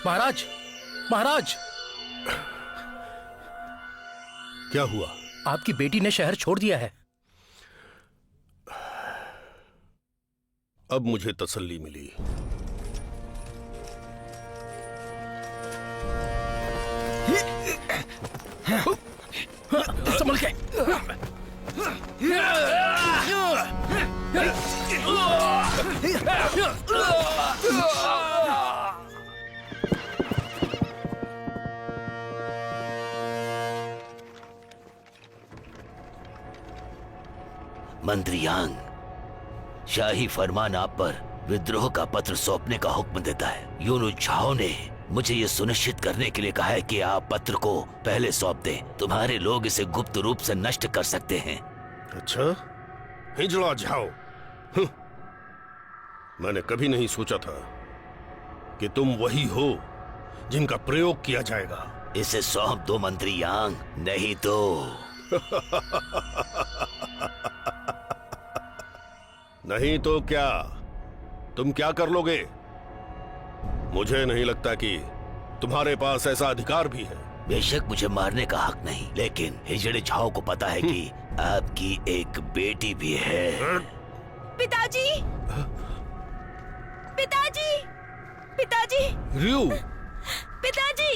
महाराज, महाराज, क्या हुआ? आपकी बेटी ने शहर छोड़ दिया है। अब मुझे तसल्ली मिली। संभल के। मंत्री यांग, शाही फरमान आप पर विद्रोह का पत्र सौंपने का हुक्म देता है। यूनु झाओ ने मुझे ये सुनिश्चित करने के लिए कहा है कि आप पत्र को पहले सौंप दें। तुम्हारे लोग इसे गुप्त रूप से नष्ट कर सकते हैं। अच्छा, हिजड़ा झाओ। मैंने कभी नहीं सोचा था कि तुम वही हो जिनका प्रयोग किया जाएगा। इसे सौंप दो मंत्री यांग, नहीं तो नहीं तो क्या? तुम क्या कर लोगे? मुझे नहीं लगता कि तुम्हारे पास ऐसा अधिकार भी है। बेशक मुझे मारने का हक नहीं, लेकिन हिजड़े झाओ को पता है कि आपकी एक बेटी भी है। पिताजी, पिताजी, पिताजी, रियू, पिताजी,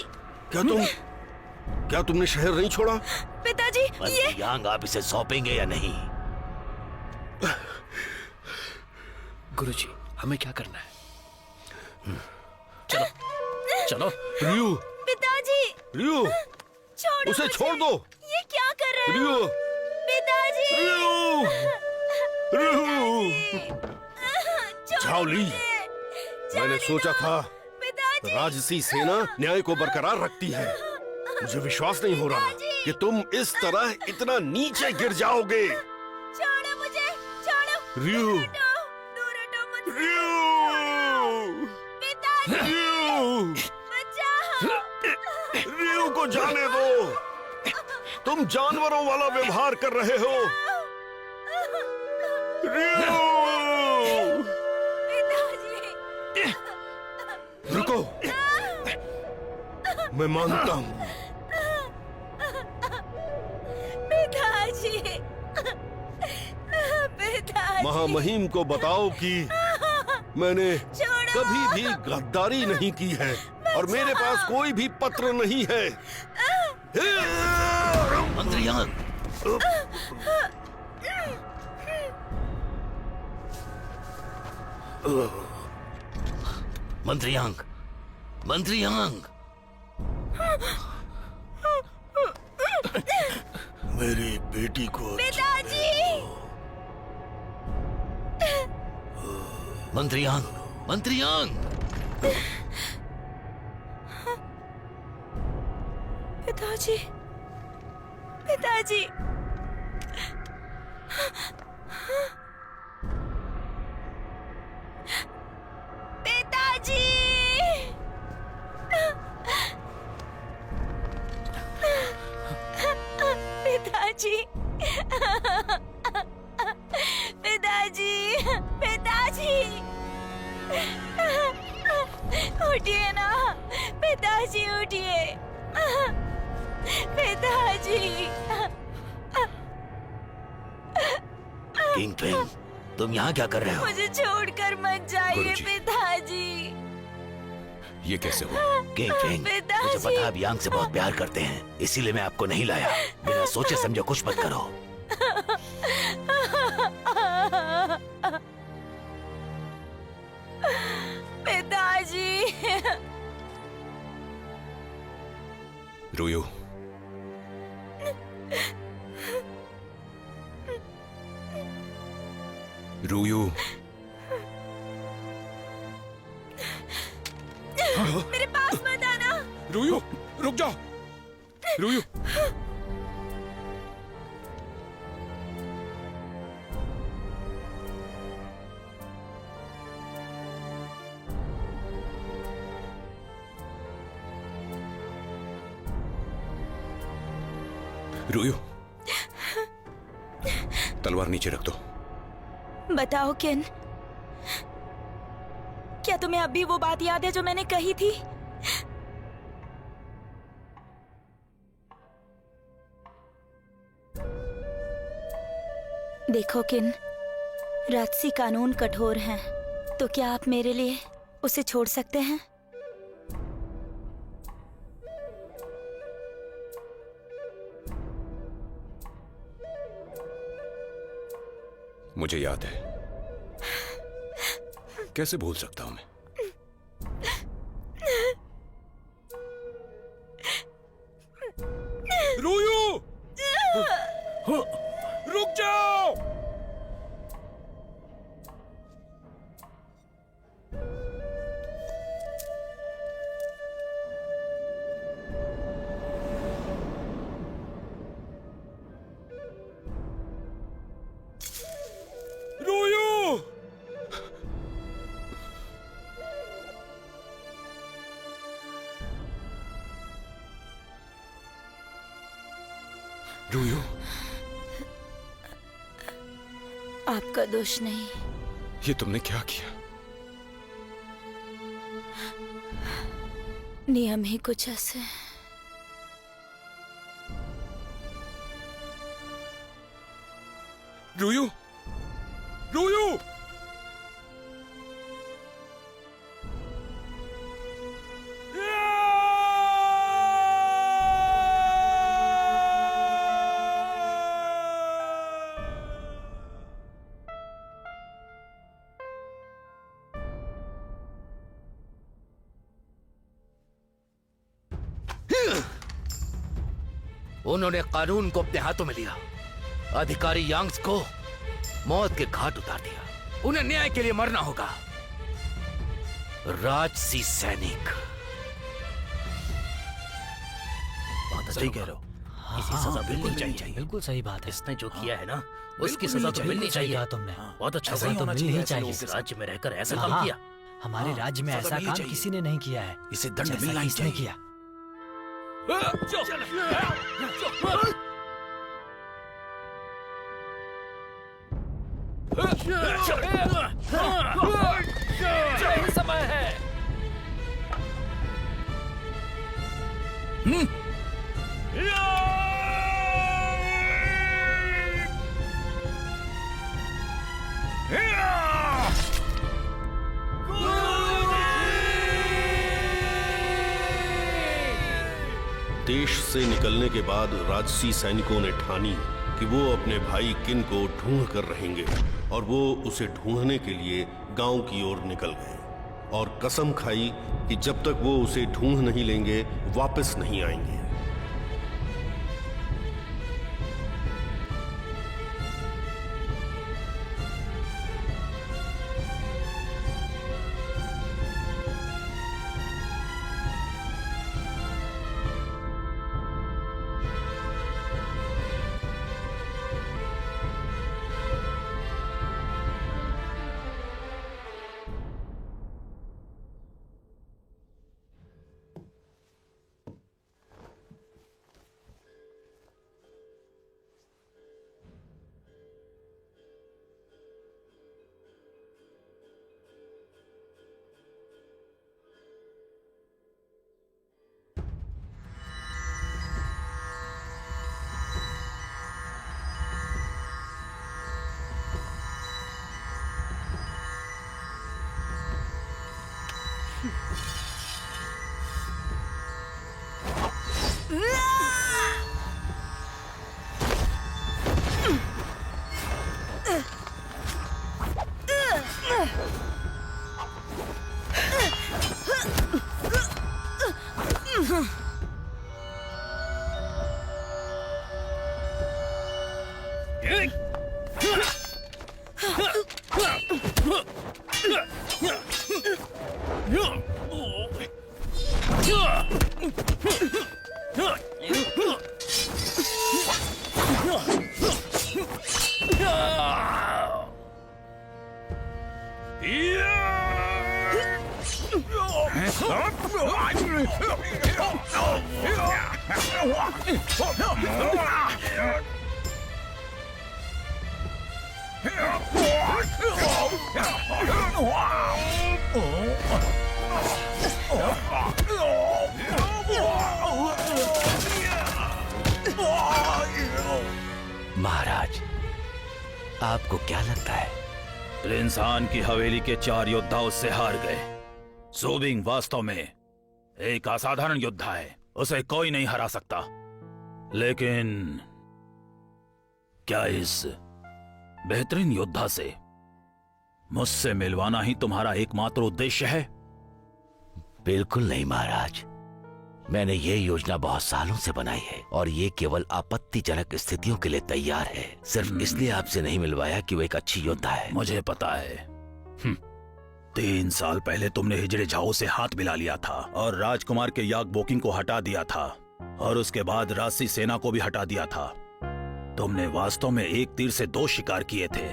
क्या तुमने शहर नहीं छोड़ा? पिताजी, ये मंत्री यांग, आप इसे सौंपेंगे या नहीं? गुरुजी, हमें क्या करना है? चलो, चलो। रियू, पिताजी, रियू, छोड़ो उसे मुझे। छोड़ दो। ये क्या कर रहे हो? रियू, पिताजी, रियू, रियू। छोड़ो झाओली, मुझे। मैंने सोचा था पिताजी, राजसी सेना न्याय को बरकरार रखती है। मुझे विश्वास नहीं हो रहा कि तुम इस तरह इतना नीचे गिर जाओगे। छोड़ो मुझे, छोड़ो। रियू, दूर हटो मुझसे। रियू, पिताजी, रियू, बचाओ। रियू को जाने दो। तुम जानवरों वाला व्यवहार कर रहे हो। रियू, पिताजी, रुको, मैं मानता हूं। पिताजी, पिताजी, महामहिम को बताओ कि मैंने छोड़ो। कभी भी गद्दारी नहीं की है और मेरे पास कोई भी पत्र नहीं है। मंत्री यांग, मंत्री यांग, मंत्री यांग, मेरी बेटी को पिताजी, मंत्री यांग, मंत्री यांग। पिताजी, पिताजी, पिताजी, पिताजी, पिताजी, पिताजी, उठिए ना, पिताजी उठिए, पिताजी। किंग फिंग, तुम यहाँ क्या कर रहे हो? मुझे छोड़कर मत जाइए गुरुजी। पिताजी। ये कैसे हुआ? किंग फिंग, मुझे पता है आप यांग से बहुत प्यार करते हैं, इसीलिए मैं आपको नहीं लाया। बिना सोचे समझे कुछ मत करो। पिताजी, रुयू, रुयू, मेरे पास मत आना। रुयू, रुक जाओ। रुयू, रुयू, तलवार नीचे रख दो। बताओ किन, क्या तुम्हें अब भी वो बात याद है जो मैंने कही थी? देखो किन, राजसी कानून कठोर हैं, तो क्या आप मेरे लिए उसे छोड़ सकते हैं? मुझे याद है। कैसे भूल सकता हूं मैं? रूयू! रुक जाओ! रूयू! रूयू! आपका दोष नहीं। ये तुमने क्या किया? नियम ही कुछ ऐसे हैं। रूयू! रूयू! उन्होंने कानून को अपने हाथों में लिया, अधिकारी यांग्स को मौत के घाट उतार दिया। उन्हें न्याय के लिए मरना होगा। राजसी सैनिक। बहुत सही कह रहे हो। इसी सजा बिल्कुल चाहिए। बिल्कुल सही बात है। इसने जो किया है ना, उसकी सजा तो मिलनी चाहिए। कहा तुमने। बहुत अच्छा ऐसा तो मिलनी ही चाहिए। इस राज्य में रहकर ऐसा हाँ, काम किया। हमारे राज्य में ऐसा काम किसी ने नहीं किया है। इसे दंड जैसा मिलना ही इसने चाहिए। किया। समय है। देश से निकलने के बाद राजसी सैनिकों ने ठानी कि वो अपने भाई किन को ढूंढ कर रहेंगे, और वो उसे ढूंढने के लिए गांव की ओर निकल गए और कसम खाई कि जब तक वो उसे ढूंढ नहीं लेंगे वापस नहीं आएंगे। महाराज, आपको क्या लगता है? इंसान की हवेली के 4 योद्धा उससे हार गए। सोबिंग वास्तव में एक असाधारण योद्धा है, उसे कोई नहीं हरा सकता। लेकिन क्या इस बेहतरीन योद्धा से मुझसे मिलवाना ही तुम्हारा एकमात्र उद्देश्य है? बिल्कुल नहीं महाराज, मैंने ये योजना बहुत सालों से बनाई है और ये केवल आपत्तिजनक स्थितियों के लिए तैयार है। सिर्फ इसलिए आपसे नहीं मिलवाया कि वो एक अच्छी योद्धा है। मुझे पता है। 3 साल पहले तुमने हिजड़े झाओ से हाथ मिला लिया था और राजकुमार के याक बोकिंग को हटा दिया था और उसके बाद राजसी सेना को भी हटा दिया था। तुमने वास्तव में एक तीर से 2 शिकार किए थे।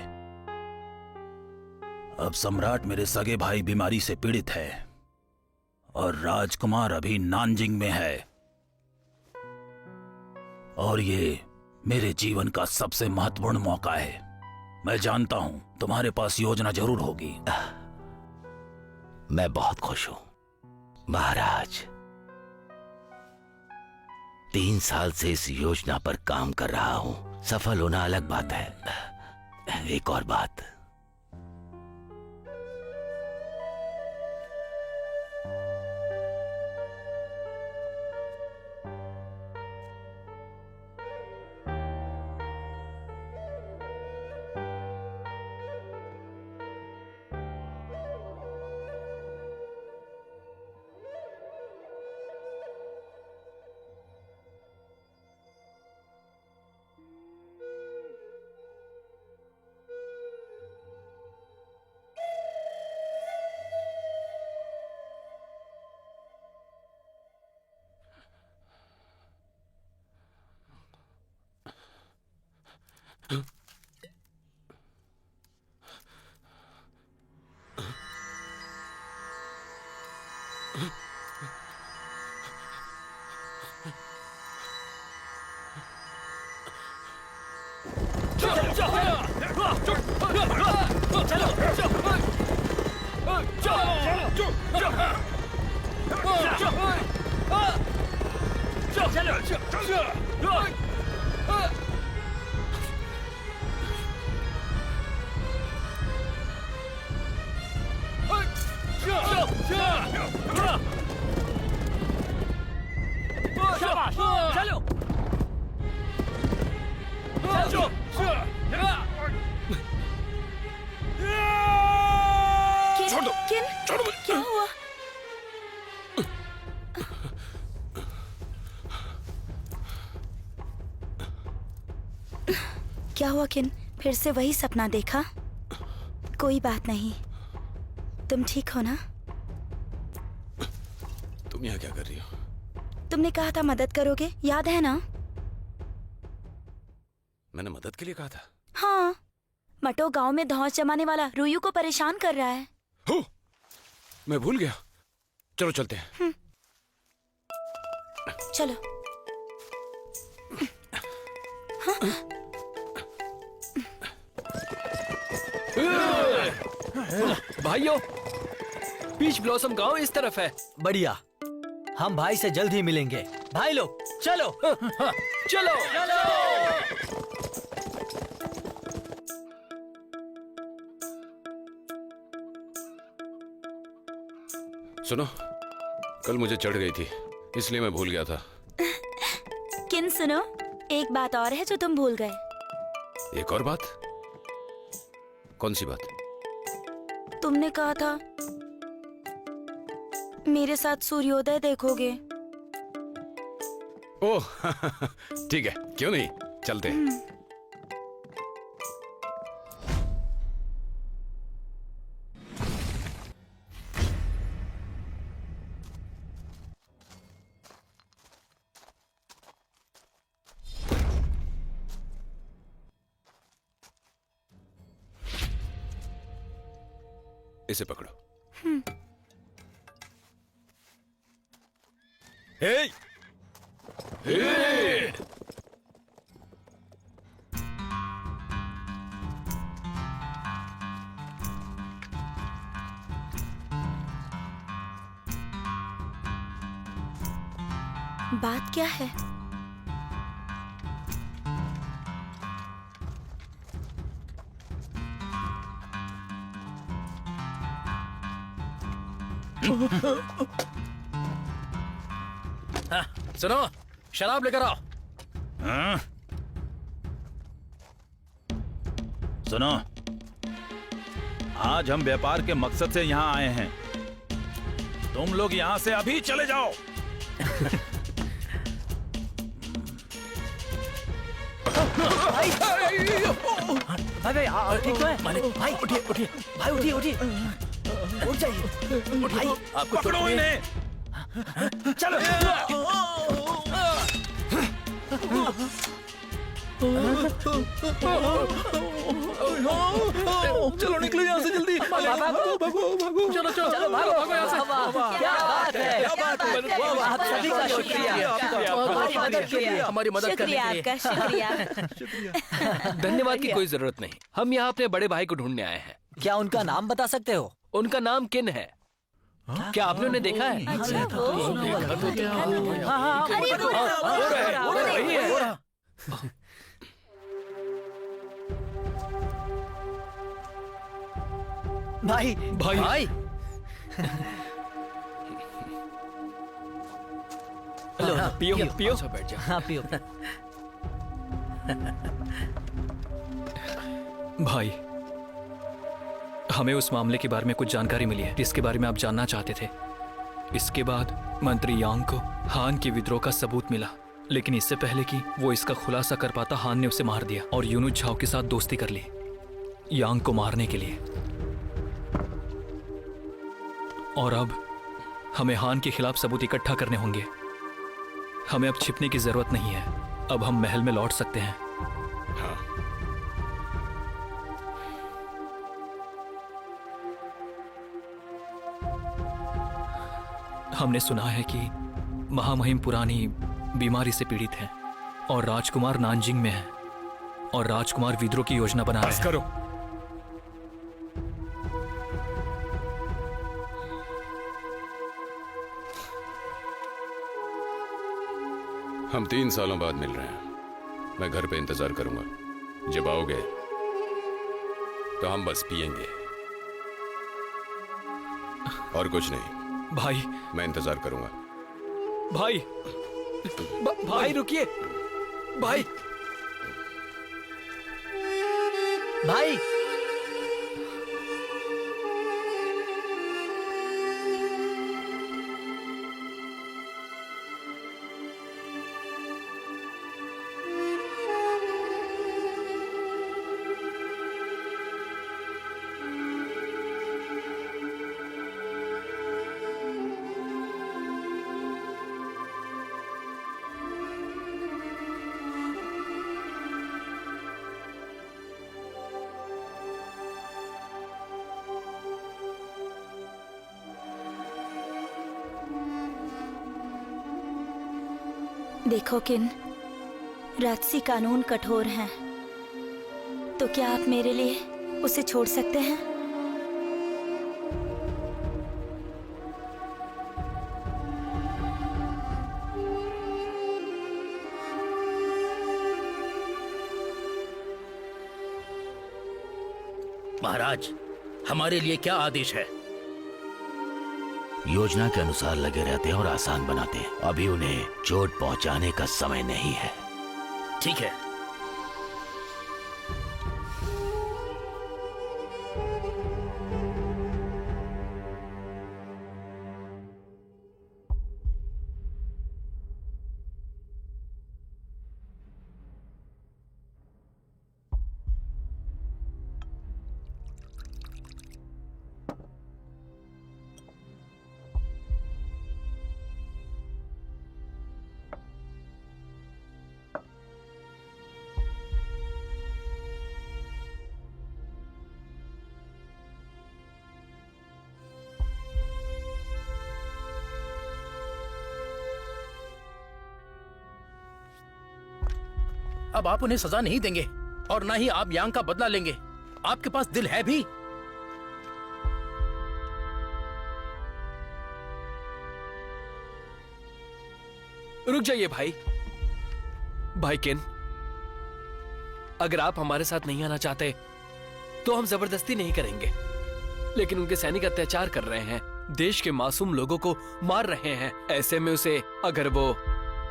अब सम्राट मेरे सगे भाई बीमारी से पीड़ित है और राजकुमार अभी नानजिंग में है, और ये मेरे जीवन का सबसे महत्वपूर्ण मौका है। मैं जानता हूं तुम्हारे पास योजना जरूर होगी। मैं बहुत खुश हूं महाराज। 3 साल से इस योजना पर काम कर रहा हूं। सफल होना अलग बात है। एक और बात, क्या हुआ? क्या हुआ किन? फिर से वही सपना देखा? कोई बात नहीं, तुम ठीक हो ना? तुम यहाँ क्या कर रही हो? तुमने कहा था मदद करोगे, याद है ना? मैंने मदद के लिए कहा था। हाँ, मटो गांव में धौंस जमाने वाला रुयू को परेशान कर रहा है। हो, मैं भूल गया। चलो चलते हैं। चलो। भाइयों, पीच ब्लॉसम गांव इस तरफ है। बढ़िया, हम भाई से जल्द ही मिलेंगे। भाई लोग चलो। चलो चलो। सुनो, कल मुझे चढ़ गई थी, इसलिए मैं भूल गया था। किन सुनो, एक बात और है जो तुम भूल गए। एक और बात? कौन सी बात? तुमने कहा था मेरे साथ सूर्योदय देखोगे। ओह ठीक है, क्यों नहीं, चलते हैं। इसे पकड़ो। हे! हे! बात क्या है? हाँ, सुनो, शराब लेकर आओ। हाँ? सुनो, आज हम व्यापार के मकसद से यहाँ आए हैं। तुम लोग यहाँ से अभी चले जाओ। भाई ठीक तो है? भाई उठिए उठिए, भाई उठिए उठिए, उठ जाइए भाई, आपको पकड़ो इन्हें। चलो। चलो निकलो यहाँ से जल्दी। भागो भागो भागो। चलो चलो चलो, भागो भागो यहाँ से। क्या बात है, क्या बात है। आप सभी का शुक्रिया, हमारी मदद के लिए, हमारी मदद करने शुक्रिया के लिए। आपका, शुक्रिया। धन्यवाद की कोई जरूरत नहीं। हम यहाँ अपने बड़े भाई को ढूंढने आए हैं। क्या उनका नाम बता सकते हो? उनका नाम किन है? क्या आपने उन्हें देखा है? अच्छा, वो भाई भाई भाई, लो पियो पियो, बैठ जाओ। हाँ पियो। भाई, हमें उस मामले के बारे में कुछ जानकारी मिली है जिसके बारे में आप जानना चाहते थे। इसके बाद मंत्री यांग को हान के विद्रोह का सबूत मिला, लेकिन इससे पहले कि वो इसका खुलासा कर पाता, हान ने उसे मार दिया और यूनु झाओ के साथ दोस्ती कर ली यांग को मारने के लिए। और अब हमें हान के खिलाफ सबूत इकट्ठा करने होंगे। हमें अब छिपने की जरूरत नहीं है, अब हम महल में लौट सकते हैं। हाँ, हमने सुना है कि महामहिम पुरानी बीमारी से पीड़ित हैं और राजकुमार नानजिंग में हैं और राजकुमार विद्रोह की योजना बना रहे हैं। करो। हम 3 सालों बाद मिल रहे हैं। मैं घर पे इंतजार करूंगा। जब आओगे तो हम बस पिएंगे और कुछ नहीं। भाई, मैं इंतजार करूंगा। भाई, भाई रुकिए, भाई भाई देखो किन, राजसी कानून कठोर हैं, तो क्या आप मेरे लिए उसे छोड़ सकते हैं? महाराज, हमारे लिए क्या आदेश है? योजना के अनुसार लगे रहते हैं और आसान बनाते हैं। अभी उन्हें चोट पहुंचाने का समय नहीं है। ठीक है। अब आप उन्हें सजा नहीं देंगे और ना ही आप यांग का बदला लेंगे। आपके पास दिल है भी? रुक जाइए भाई। भाई किन, अगर आप हमारे साथ नहीं आना चाहते तो हम जबरदस्ती नहीं करेंगे, लेकिन उनके सैनिक अत्याचार कर रहे हैं देश के मासूम लोगों को मार रहे हैं। ऐसे में उसे अगर वो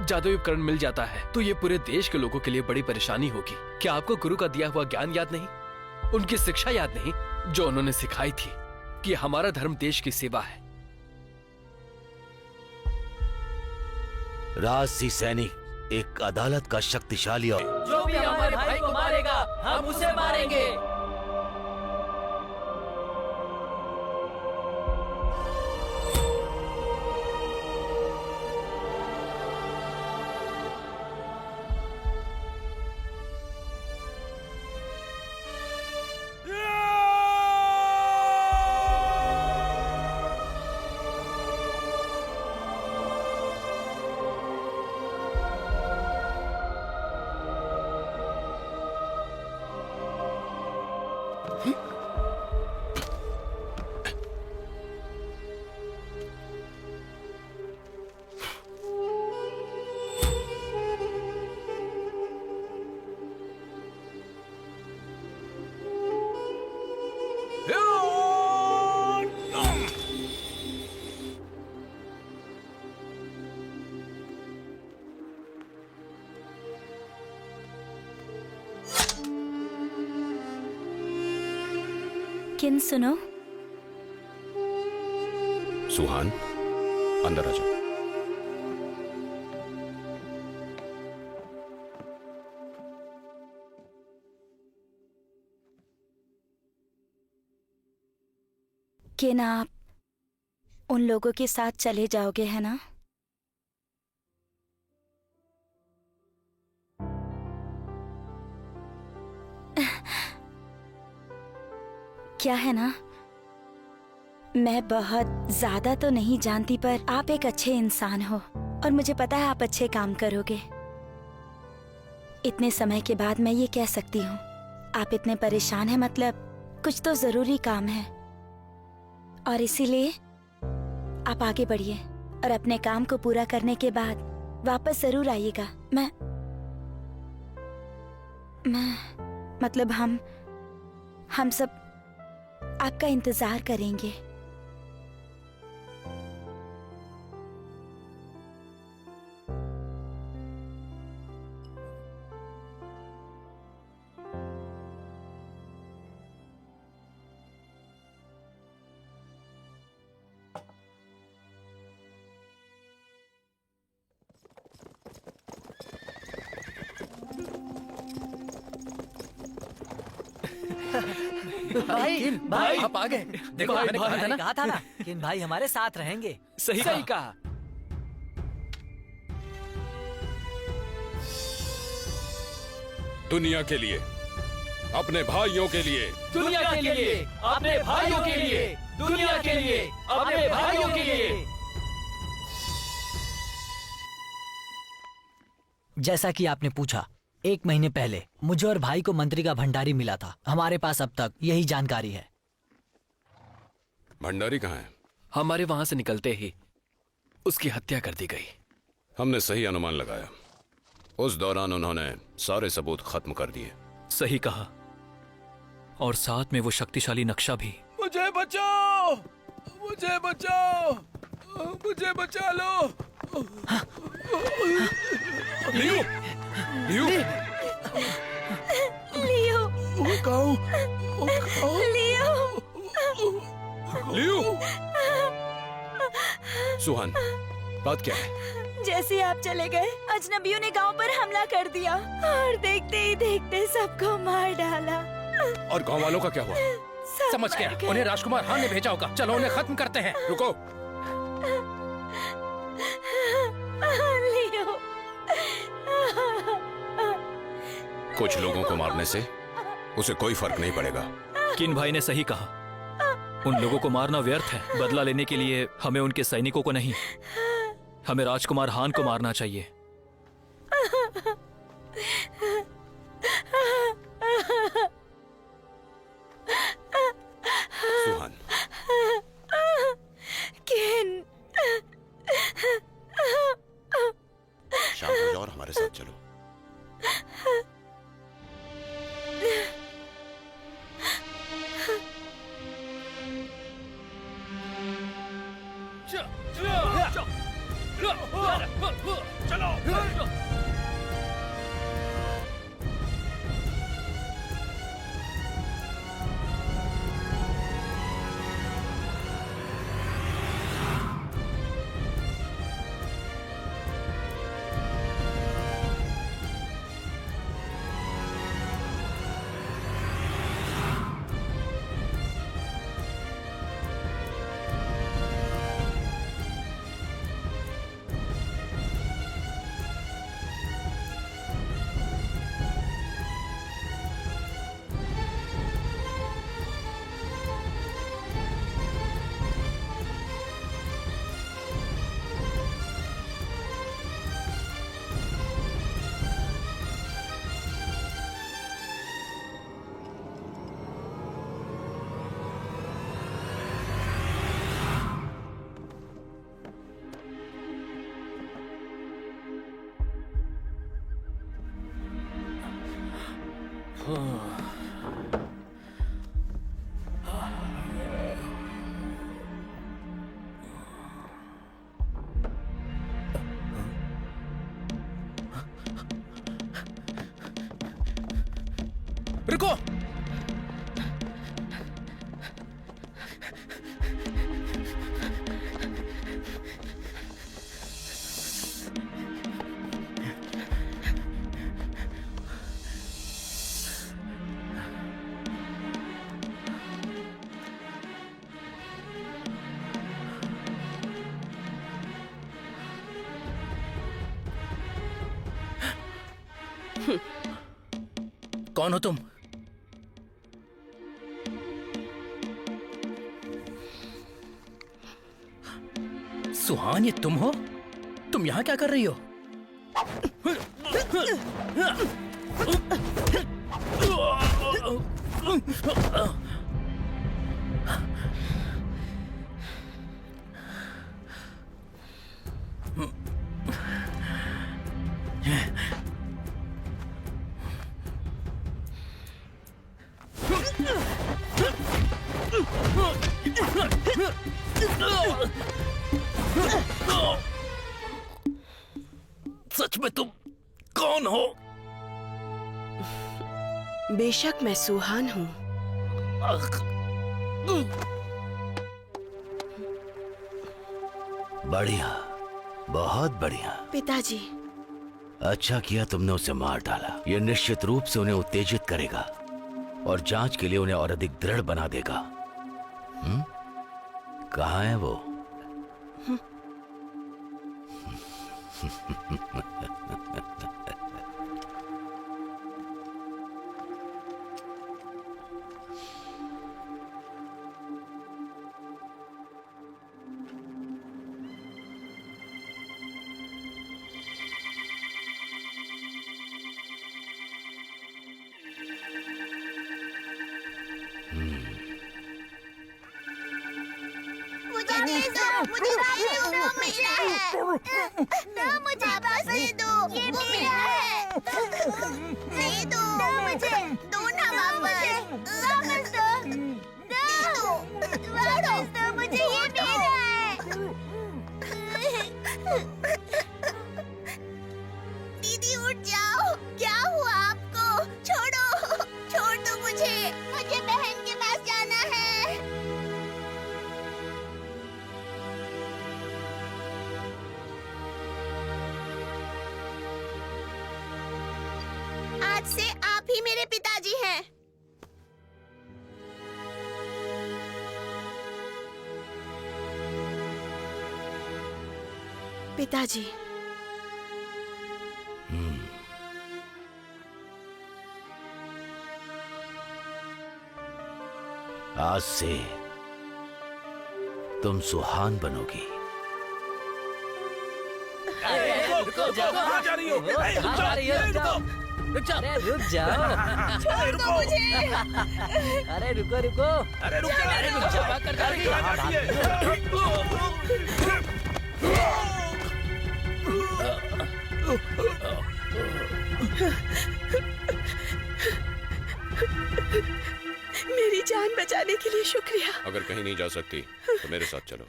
जादुई उपकरण मिल जाता है तो ये पूरे देश के लोगों के लिए बड़ी परेशानी होगी। क्या आपको गुरु का दिया हुआ ज्ञान याद नहीं, उनकी शिक्षा याद नहीं जो उन्होंने सिखाई थी कि हमारा धर्म देश की सेवा है। राजसी सैनिक एक अदालत का शक्तिशाली और जो भी हमारे भाई को मारेगा हम उसे मारेंगे। किन सुनो, सुहान अंदर आ जाओ। किन आप उन लोगों के साथ चले जाओगे है ना? क्या है ना, मैं बहुत ज्यादा तो नहीं जानती पर आप एक अच्छे इंसान हो और मुझे पता है आप अच्छे काम करोगे। इतने समय के बाद मैं ये कह सकती हूँ, आप इतने परेशान हैं मतलब कुछ तो जरूरी काम है और इसीलिए आप आगे बढ़िए और अपने काम को पूरा करने के बाद वापस जरूर आइएगा। मैं मतलब हम सब आपका इंतजार करेंगे। भाई आप आ गए। देखो भाई, मैंने कहा था ना। कहा था ना कि भाई हमारे साथ रहेंगे। सही सही कहा। कहा। दुनिया के लिए, अपने भाइयों के लिए, दुनिया के लिए, अपने भाइयों के लिए, दुनिया के लिए, अपने भाइयों के लिए। जैसा कि आपने पूछा, 1 महीने पहले मुझे और भाई को मंत्री का भंडारी मिला था। हमारे पास अब तक यही जानकारी है। भंडारी कहाँ है? हमारे वहां से निकलते ही उसकी हत्या कर दी गई। हमने सही अनुमान लगाया। उस दौरान उन्होंने सारे सबूत खत्म कर दिए। सही कहा, और साथ में वो शक्तिशाली नक्शा भी। मुझे बचाओ, मुझे बचाओ, मुझे बचा लो। लियो, लियो, लियो, लियो, लियो। सुहान, बात क्या है? जैसे आप चले गए अजनबियों ने गांव पर हमला कर दिया और देखते ही देखते सबको मार डाला। और गांव वालों का क्या हुआ? सब समझ मर गया, गए। उन्हें राजकुमार हान ने भेजा होगा। चलो उन्हें खत्म करते हैं। रुको, लियो, कुछ लोगों को मारने से उसे कोई फर्क नहीं पड़ेगा। किन भाई ने सही कहा, उन लोगों को मारना व्यर्थ है। बदला लेने के लिए हमें उनके सैनिकों को नहीं, हमें राजकुमार हान को मारना चाहिए। सुहान, किन, शांत हो जाओ और हमारे साथ चलो। रुको। कौन हो तुम? सुहान, ये तुम हो? तुम यहां क्या कर रही हो? सच में तुम कौन हो? बेशक मैं सुहान हूँ। बढ़िया, बहुत बढ़िया। पिताजी, अच्छा किया तुमने उसे मार डाला। यह निश्चित रूप से उन्हें उत्तेजित करेगा और जांच के लिए उन्हें और अधिक दृढ़ बना देगा। कहाँ है वो? मुझे दे दो, मुझे भाई दो, मेरा है। ना मुझे वापस दे दो, ये मेरा है। दे दो मुझे, दो ना वापस, वापस दो, वापस दो मुझे, ये मेरा है। दीदी उठ जाओ, क्या हुआ आपको? छोड़ो, छोड़ दो मुझे बहन के पास जाना है। आज से आप ही मेरे पिताजी हैं। पिताजी, आज से तुम सुहान बनोगी। रुको जाओ, कहाँ जा रही हो? रुक जाओ, रुक जाओ, अरे रुक जाओ। छोड़ दो मुझे। अरे रुको रुको, अरे रुक जा, अरे रुक जाओ। मेरी जान बचाने के लिए शुक्रिया। अगर कहीं नहीं जा सकती तो मेरे साथ चलो।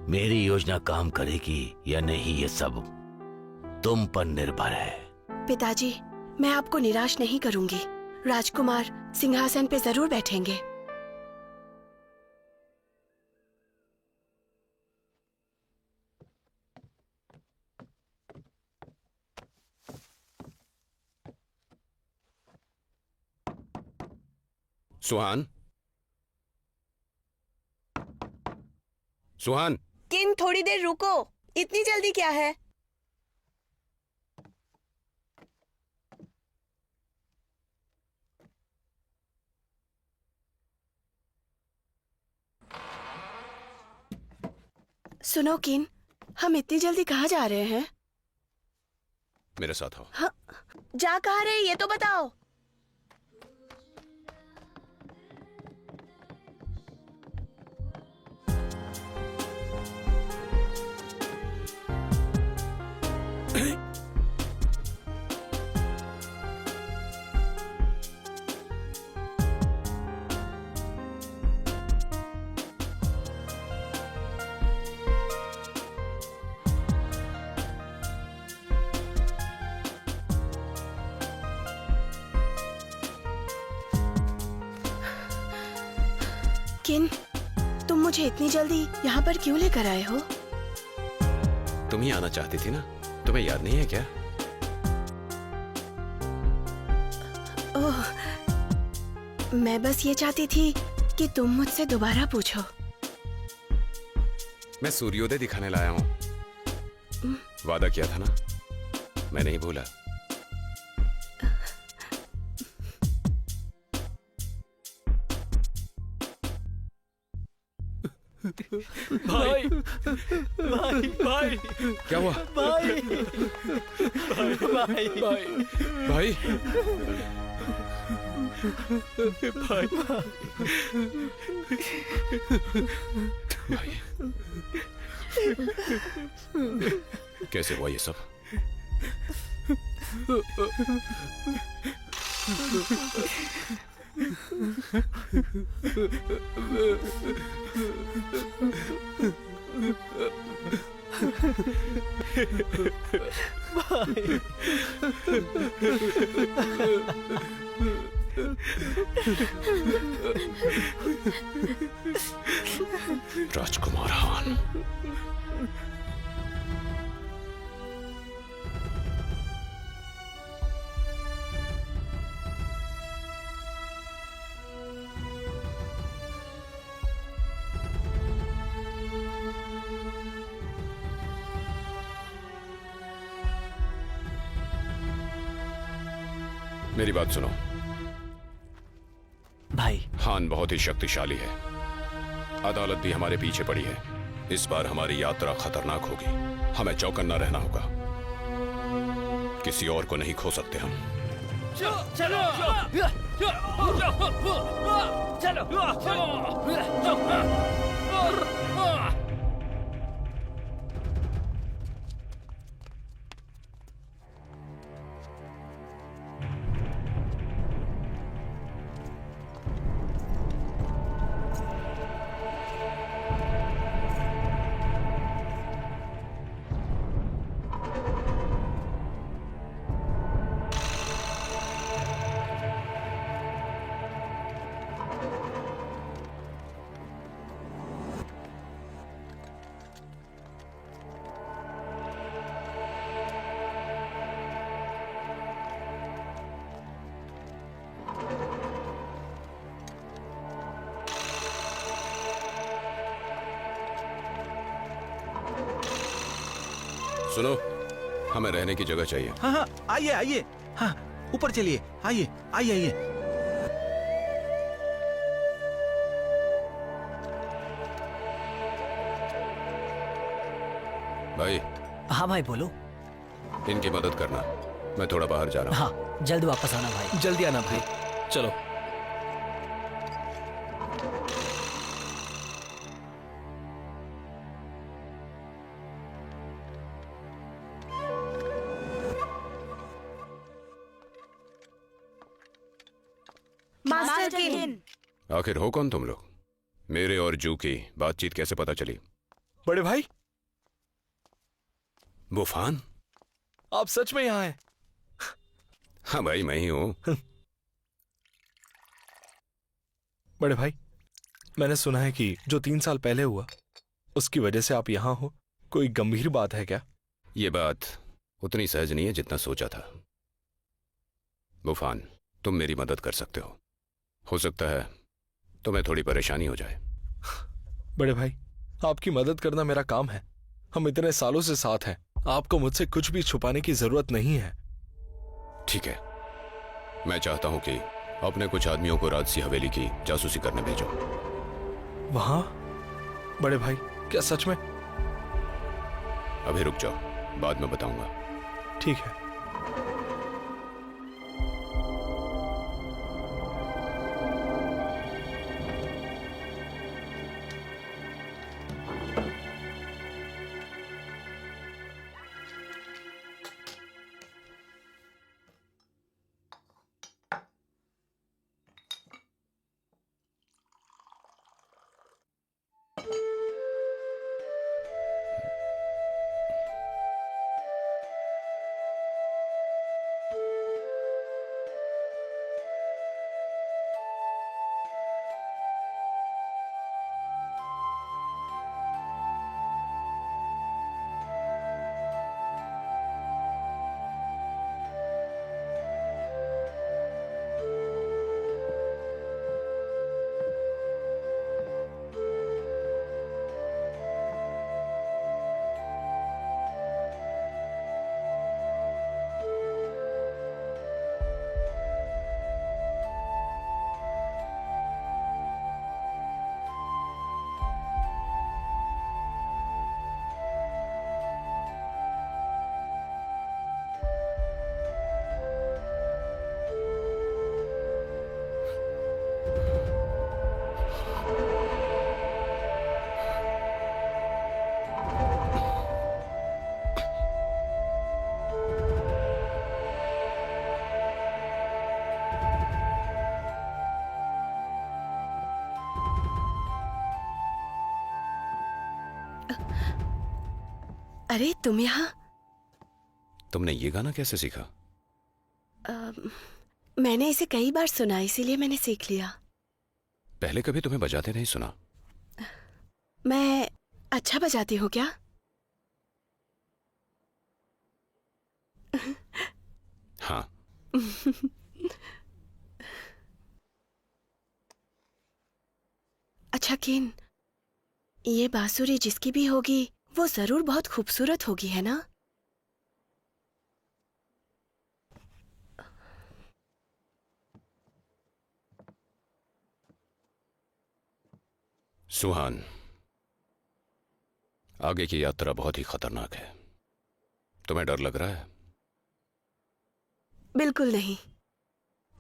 मेरी योजना काम करेगी या नहीं, ये सब तुम पर निर्भर है। पिताजी, मैं आपको निराश नहीं करूंगी। राजकुमार सिंहासन पे जरूर बैठेंगे। सुहान, सुहान, किन, थोड़ी देर रुको। इतनी जल्दी क्या है? सुनो किन, हम इतनी जल्दी कहाँ जा रहे हैं? मेरे साथ आओ। हाँ, जा कहाँ रहे ये तो बताओ। किन, तुम मुझे इतनी जल्दी यहाँ पर क्यों लेकर आए हो? तुम ही आना चाहती थी ना, तुम्हें याद नहीं है क्या? ओह, मैं बस ये चाहती थी कि तुम मुझसे दोबारा पूछो। मैं सूर्योदय दिखाने लाया हूँ। वादा किया था ना, मैं नहीं भूला। भाई भाई भाई क्या हुआ? भाई भाई भाई भाई भाई भाई कैसे हुआ ये सब? राजकुमार हान, मेरी बात सुनो। भाई हान बहुत ही शक्तिशाली है। अदालत भी हमारे पीछे पड़ी है। इस बार हमारी यात्रा खतरनाक होगी। हमें चौकन्ना रहना होगा। किसी और को नहीं खो सकते हम। सुनो, हमें रहने की जगह चाहिए। हाँ हाँ, आइए आइए, हाँ ऊपर चलिए, आइए आइए आइए। भाई। हाँ भाई बोलो। इनकी मदद करना, मैं थोड़ा बाहर जा रहा हूँ। हाँ जल्द वापस आना भाई। जल्दी आना भाई, चलो। मास्टर किन, आखिर हो कौन तुम लोग? मेरे और जू की बातचीत कैसे पता चली? बड़े भाई, बुफान? आप सच में यहाँ हैं? हाँ भाई, मैं ही हूँ। बड़े भाई, मैंने सुना है कि जो 3 साल पहले हुआ उसकी वजह से आप यहाँ हो। कोई गंभीर बात है क्या? ये बात उतनी सहज नहीं है जितना सोचा था। बुफान, तुम मेरी मदद कर सकते हो सकता है तुम्हें थोड़ी परेशानी हो जाए। बड़े भाई, आपकी मदद करना मेरा काम है। हम इतने सालों से साथ हैं, आपको मुझसे कुछ भी छुपाने की जरूरत नहीं है। ठीक है, मैं चाहता हूं कि अपने कुछ आदमियों को राजसी हवेली की जासूसी करने भेजो। वहां? बड़े भाई, क्या सच में? अभी रुक जाओ, बाद में बताऊंगा। ठीक है। अरे तुम यहाँ? तुमने ये गाना कैसे सीखा? मैंने इसे कई बार सुना, इसीलिए मैंने सीख लिया। पहले कभी तुम्हें बजाते नहीं सुना। मैं अच्छा बजाती हूँ क्या? हाँ। अच्छा किन, ये बांसुरी जिसकी भी होगी वो जरूर बहुत खूबसूरत होगी, है ना? सुहान, आगे की यात्रा बहुत ही खतरनाक है। तुम्हें डर लग रहा है? बिल्कुल नहीं।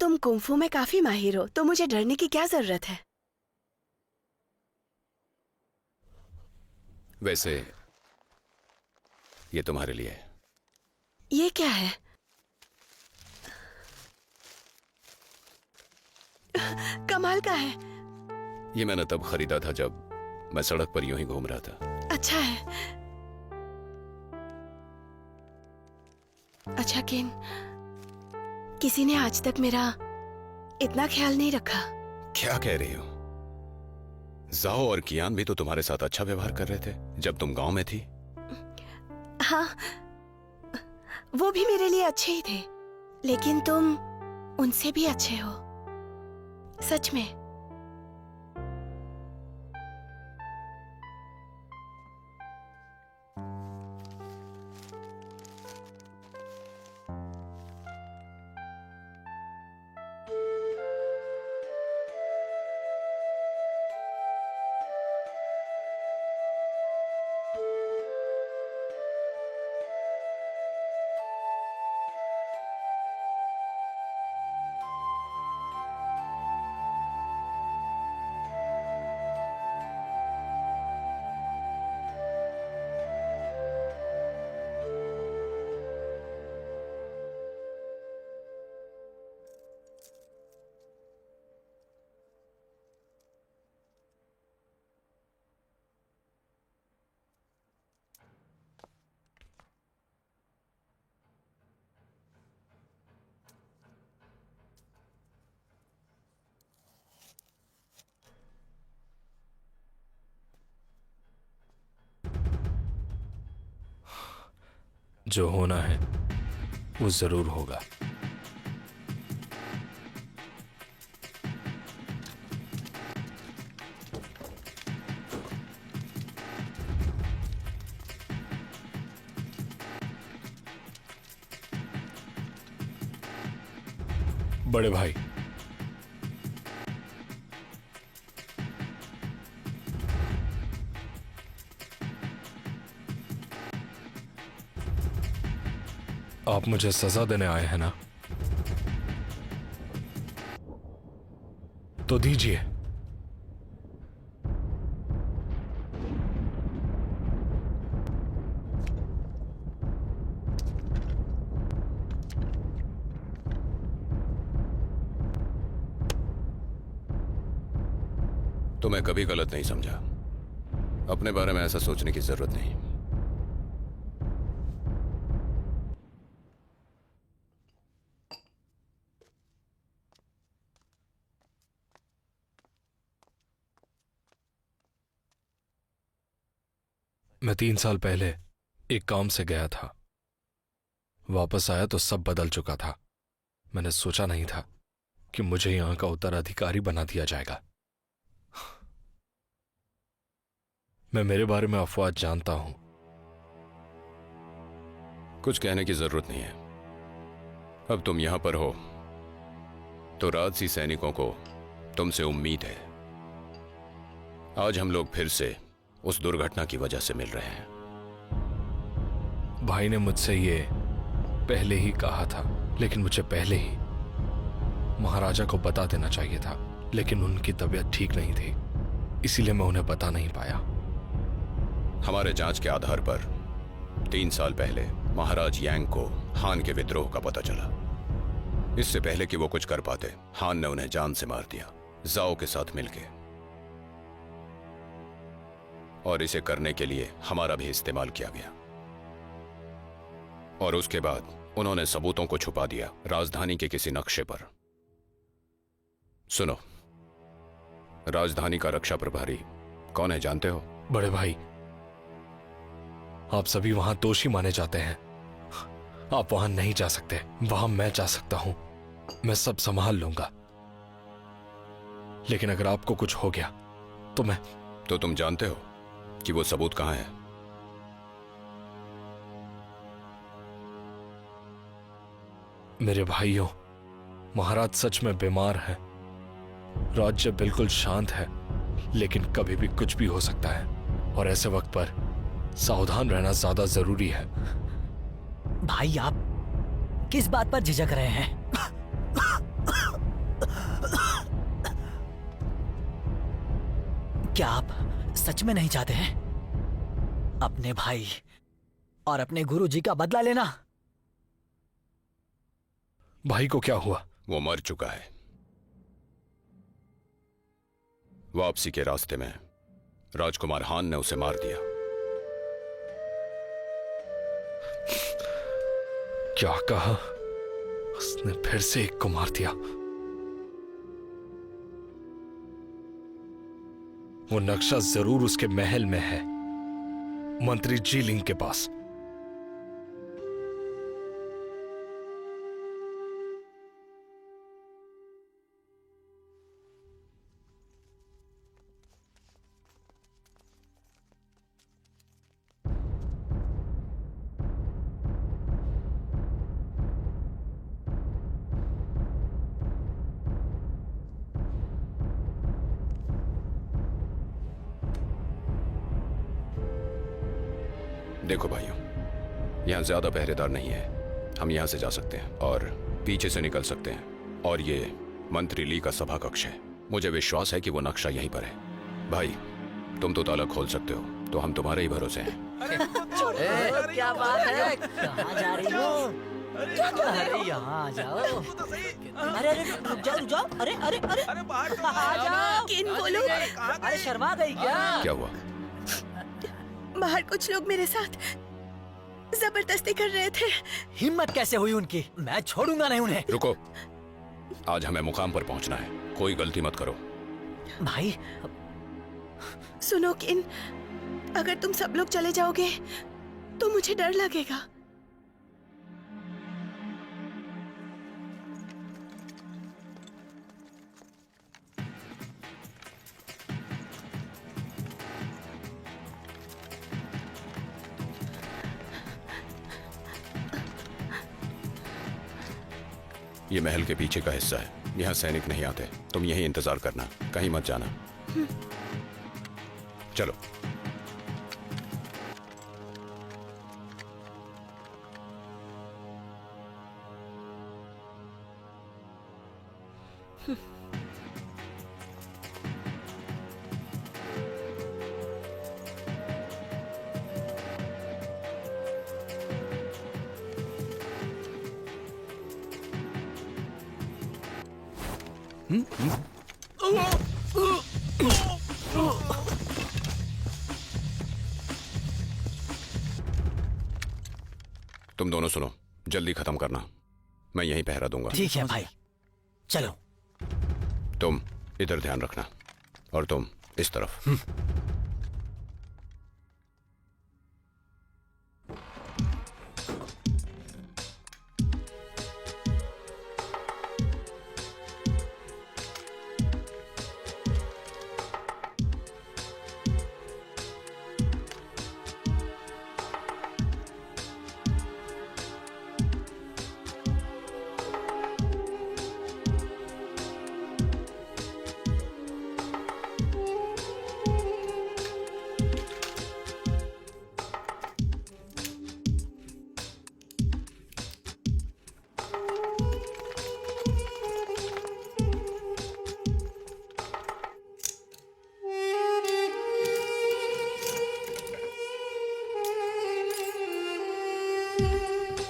तुम कुंफू में काफी माहिर हो, तो मुझे डरने की क्या जरूरत है? वैसे ये तुम्हारे लिए है। ये क्या है? कमाल का है। ये मैंने तब खरीदा था जब मैं सड़क पर यूं ही घूम रहा था। अच्छा है। अच्छा किन, किसी ने आज तक मेरा इतना ख्याल नहीं रखा। क्या कह रही हो? जाओ और कियान भी तो तुम्हारे साथ अच्छा व्यवहार कर रहे थे जब तुम गांव में थी। हाँ, वो भी मेरे लिए अच्छे ही थे, लेकिन तुम उनसे भी अच्छे हो, सच में। जो होना है वो जरूर होगा। बड़े भाई, आप मुझे सजा देने आए हैं ना? तो दीजिए। तो मैं कभी गलत नहीं समझा। अपने बारे में ऐसा सोचने की जरूरत नहीं। मैं 3 साल पहले एक काम से गया था। वापस आया तो सब बदल चुका था। मैंने सोचा नहीं था कि मुझे यहां का उत्तराधिकारी बना दिया जाएगा। मैं मेरे बारे में अफवाह जानता हूं। कुछ कहने की जरूरत नहीं है। अब तुम यहां पर हो तो राजसी सैनिकों को तुमसे उम्मीद है। आज हम लोग फिर से उस दुर्घटना की वजह से मिल रहे हैं। भाई ने मुझसे ये पहले ही कहा था, लेकिन मुझे पहले ही महाराजा को बता देना चाहिए था, लेकिन उनकी तबीयत ठीक नहीं थी, इसीलिए मैं उन्हें बता नहीं पाया। हमारे जांच के आधार पर 3 साल पहले महाराज यांग को हान के विद्रोह का पता चला। इससे पहले कि वो कुछ कर पाते, हान ने उन्हें जान से मार दिया, जाओ के साथ मिलके। और इसे करने के लिए हमारा भी इस्तेमाल किया गया। और उसके बाद उन्होंने सबूतों को छुपा दिया राजधानी के किसी नक्शे पर। सुनो, राजधानी का रक्षा प्रभारी कौन है जानते हो? बड़े भाई, आप सभी वहां दोषी माने जाते हैं। आप वहां नहीं जा सकते, वहां मैं जा सकता हूं। मैं सब संभाल लूंगा। लेकिन अगर आपको कुछ हो गया तो तुम जानते हो कि वो सबूत कहां है? मेरे भाइयों, महाराज सच में बीमार हैं। राज्य बिल्कुल शांत है, लेकिन कभी भी कुछ भी हो सकता है, और ऐसे वक्त पर सावधान रहना ज्यादा जरूरी है। भाई, आप किस बात पर झिझक रहे हैं? क्या आप सच में नहीं चाहते हैं अपने भाई और अपने गुरुजी का बदला लेना? भाई को क्या हुआ? वो मर चुका है। वापसी के रास्ते में राजकुमार हान ने उसे मार दिया। क्या कहा? उसने फिर से एक को मार दिया। वो नक्शा जरूर उसके महल में है, मंत्री जीलिंग के पास। देखो भाइयों, यहां ज्यादा पहरेदार नहीं है। हम यहां से जा सकते हैं और पीछे से निकल सकते हैं, और ये मंत्री ली का सभा कक्ष है। मुझे विश्वास है कि वो नक्शा यहीं पर है। भाई, तुम तो ताला खोल सकते हो, तो हम तुम्हारे ही भरोसे हैं। क्या बात है? कहाँ जा रही हो? अरे यहाँ आ जाओ। अरे रुक जाओ। अरे आ जाओ। किन वो लोग? अरे शर्मा गई क्या? क्या हुआ? बाहर कुछ लोग मेरे साथ जबरदस्ती कर रहे थे। हिम्मत कैसे हुई उनकी? मैं छोड़ूंगा नहीं उन्हें। रुको, आज हमें मुकाम पर पहुंचना है, कोई गलती मत करो। भाई सुनो किन, अगर तुम सब लोग चले जाओगे तो मुझे डर लगेगा। ये महल के पीछे का हिस्सा है, यहाँ सैनिक नहीं आते। तुम यहीं इंतजार करना, कहीं मत जाना। चलो। तुम दोनों सुनो, जल्दी खत्म करना, मैं यहीं पहरा दूंगा। ठीक है भाई, चलो। तुम इधर ध्यान रखना और तुम इस तरफ।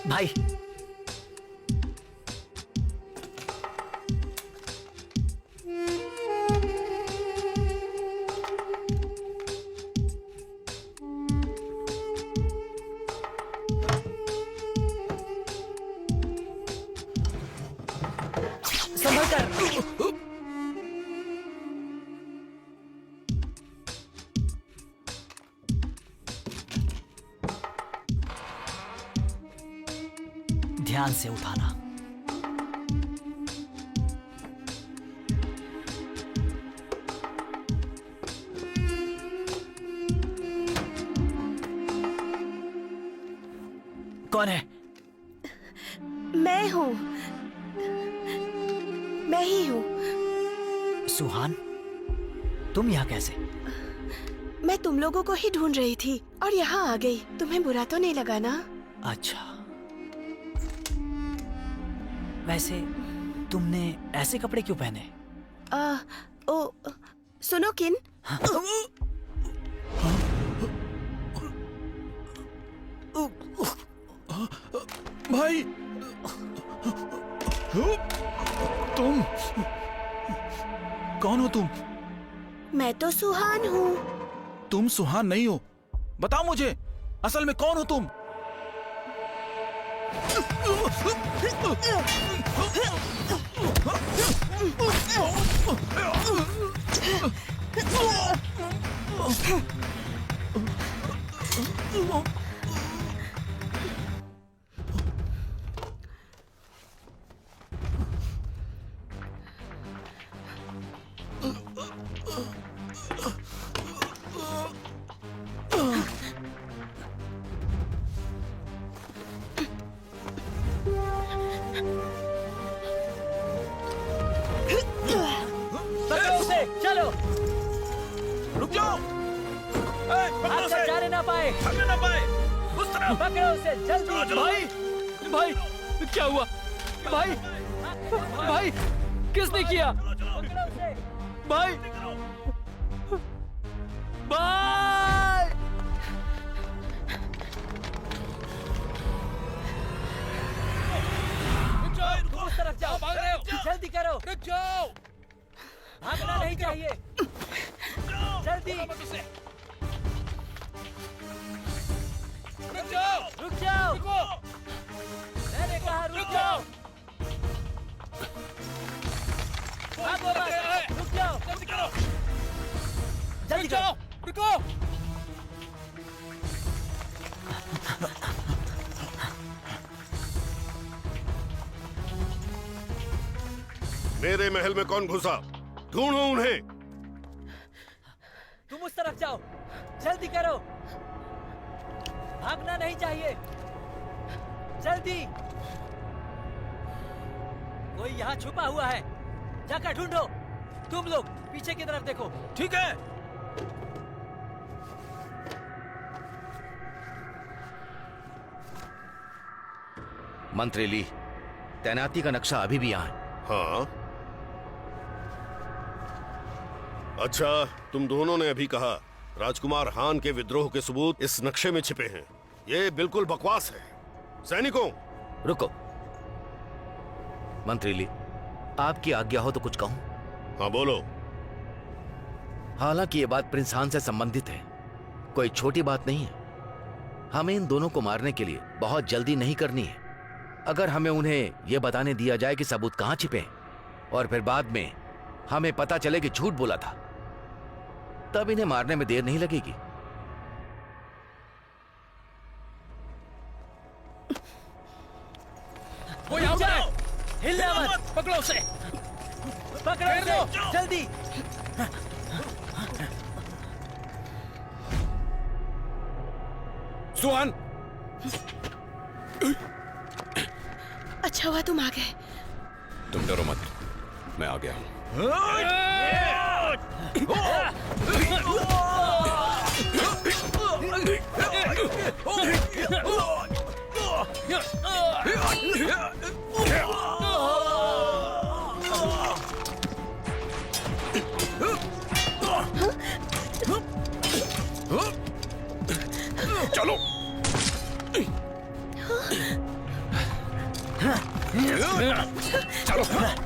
भाई, संभल कर। ध्यान से उठाना। कौन है? मैं हूँ, मैं ही हूँ। सुहान, तुम यहाँ कैसे? मैं तुम लोगों को ही ढूंढ रही थी और यहाँ आ गई। तुम्हें बुरा तो नहीं लगा ना? अच्छा, वैसे तुमने ऐसे कपड़े क्यों पहने? सुनो किन, भाई, तुम कौन हो? तुम? मैं तो सुहान हूँ। तुम सुहान नहीं हो। बताओ मुझे, असल में कौन हो तुम? चलो, रुक जाओ। आप सब जाने ना पाए। भागने ना पाए। उस तरफ। पकड़ो उसे जल्दी। भाई, भाई, क्या हुआ? भाई, भाई, किसने किया? पकड़ो उसे। भाई, भाई, रुक जाओ, उस तरफ जाओ। भाग रहे हो? जल्दी करो। रुक जाओ। भागना नहीं चाहिए। जल्दी। रुक जाओ। रुक जाओ। रुको। मैंने कहा रुक जाओ। भागो मत। रुक जाओ। जल्दी करो। जल्दी करो। रुको। मेरे महल में कौन घुसा? ढूंढो उन्हें। तुम उस तरफ जाओ। जल्दी करो। भागना नहीं चाहिए। जल्दी। कोई यहाँ छुपा हुआ है, जाकर ढूंढो। तुम लोग पीछे की तरफ देखो। ठीक है। मंत्री ली, तैनाती का नक्शा अभी भी यहाँ है। हाँ, अच्छा, तुम दोनों ने अभी कहा राजकुमार हान के विद्रोह के सबूत इस नक्शे में छिपे हैं। ये बिल्कुल बकवास है। सैनिकों, रुको। मंत्री ली, आपकी आज्ञा हो तो कुछ कहूं? हाँ बोलो। हालांकि ये बात प्रिंस हान से संबंधित है, कोई छोटी बात नहीं है। हमें इन दोनों को मारने के लिए बहुत जल्दी नहीं करनी है। अगर हमें उन्हें यह बताने दिया जाए कि सबूत कहां छिपे हैं और फिर बाद में हमें पता चले कि झूठ बोला था, तब इन्हें मारने में देर नहीं लगेगी। वो यहाँ पर है। हिलना मत, पकड़ो उसे, पकड़ो उसे, जल्दी। सुहान, अच्छा हुआ तुम आ गए। तुम डरो मत, मैं आ गया हूं। चलो। चलो।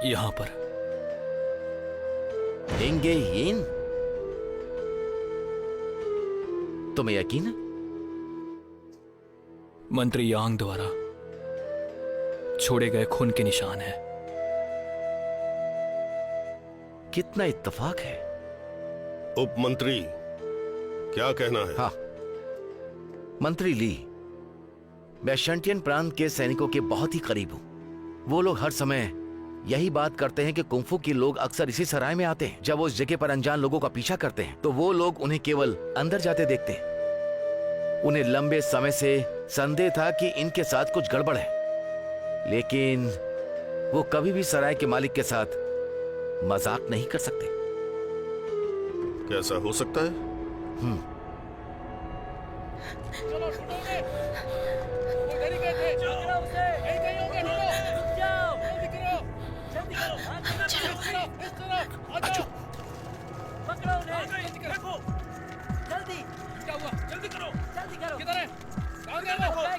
यहां पर इंगे यीन, तुम्हें यकीन है? मंत्री यांग द्वारा छोड़े गए खून के निशान है। कितना इत्तेफाक है। उपमंत्री, क्या कहना है? हाँ, मंत्री ली, मैं शंटियन प्रांत के सैनिकों के बहुत ही करीब हूं। वो लोग हर समय यही बात करते हैं कि कुंफू के लोग अक्सर इसी सराय में आते हैं। जब वो उस जगह पर अनजान लोगों का पीछा करते हैं तो वो लोग उन्हें केवल अंदर जाते देखते हैं। उन्हें लंबे समय से संदेह था कि इनके साथ कुछ गड़बड़ है, लेकिन वो कभी भी सराय के मालिक के साथ मजाक नहीं कर सकते। कैसा हो सकता है?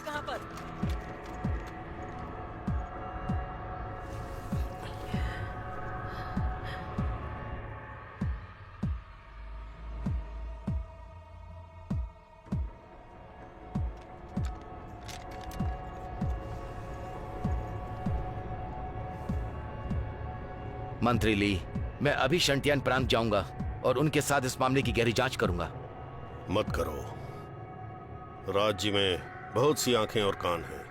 कहां पर? मंत्री ली, मैं अभी शंटियान प्रांत जाऊंगा और उनके साथ इस मामले की गहरी जांच करूंगा। मत करो। राज्य में बहुत सी आंखें और कान हैं,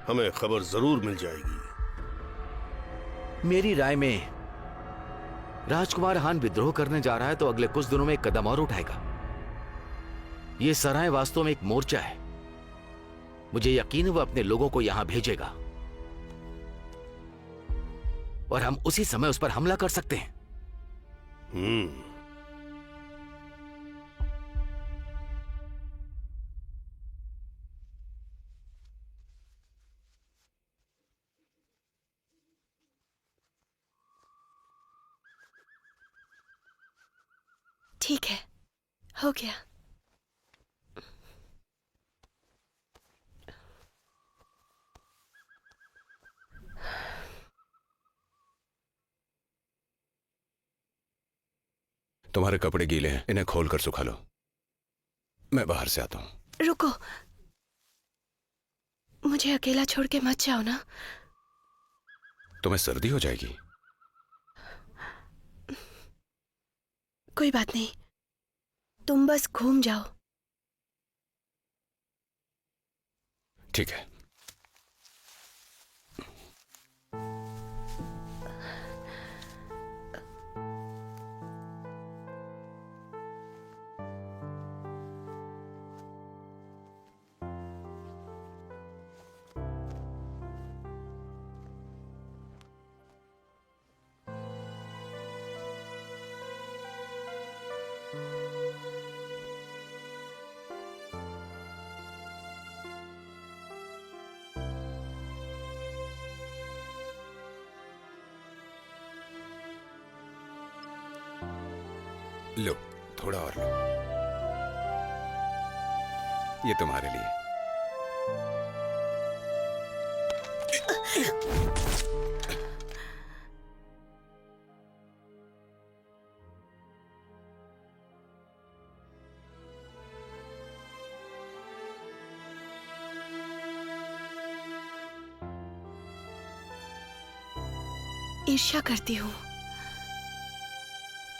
हमें खबर जरूर मिल जाएगी। मेरी राय में राजकुमार हान विद्रोह करने जा रहा है तो अगले कुछ दिनों में एक कदम और उठाएगा। यह सराय वास्तव में एक मोर्चा है। मुझे यकीन है वो अपने लोगों को यहां भेजेगा और हम उसी समय उस पर हमला कर सकते हैं। ठीक है, हो गया। तुम्हारे कपड़े गीले हैं, इन्हें खोलकर सुखा लो। मैं बाहर से आता हूं। रुको, मुझे अकेला छोड़ के मत जाओ ना। तुम्हें सर्दी हो जाएगी। कोई बात नहीं, तुम बस घूम जाओ। ठीक है। लो, थोड़ा और लो। ये तुम्हारे लिए। ईर्ष्या करती हूँ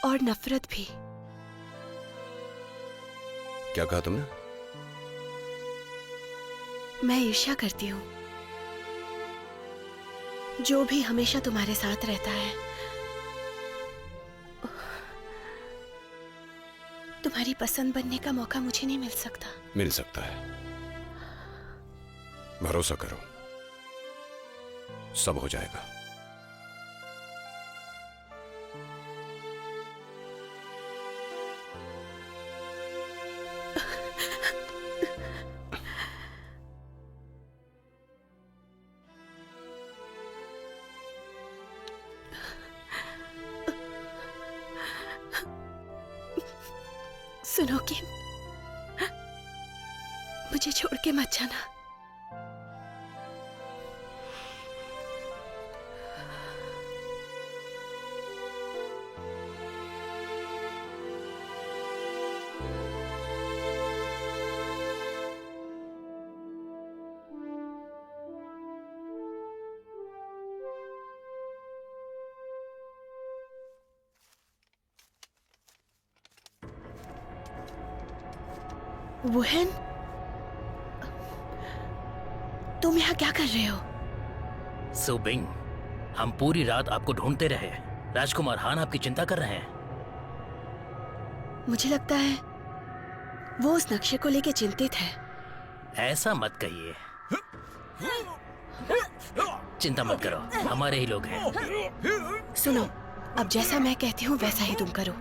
और नफरत भी। क्या कहा तुमने? मैं ईर्ष्या करती हूँ। जो भी हमेशा तुम्हारे साथ रहता है, तुम्हारी पसंद बनने का मौका मुझे नहीं मिल सकता। मिल सकता है, भरोसा करो, सब हो जाएगा। सुनो कि मुझे छोड़ के मत जाना। वुहेन, तुम यहाँ क्या कर रहे हो? सुबिंग, हम पूरी रात आपको ढूंढते रहे। राजकुमार हान आपकी चिंता कर रहे हैं। मुझे लगता है वो उस नक्शे को लेके चिंतित है। ऐसा मत कहिए। चिंता मत करो, हमारे ही लोग हैं। सुनो, अब जैसा मैं कहती हूँ वैसा ही तुम करो।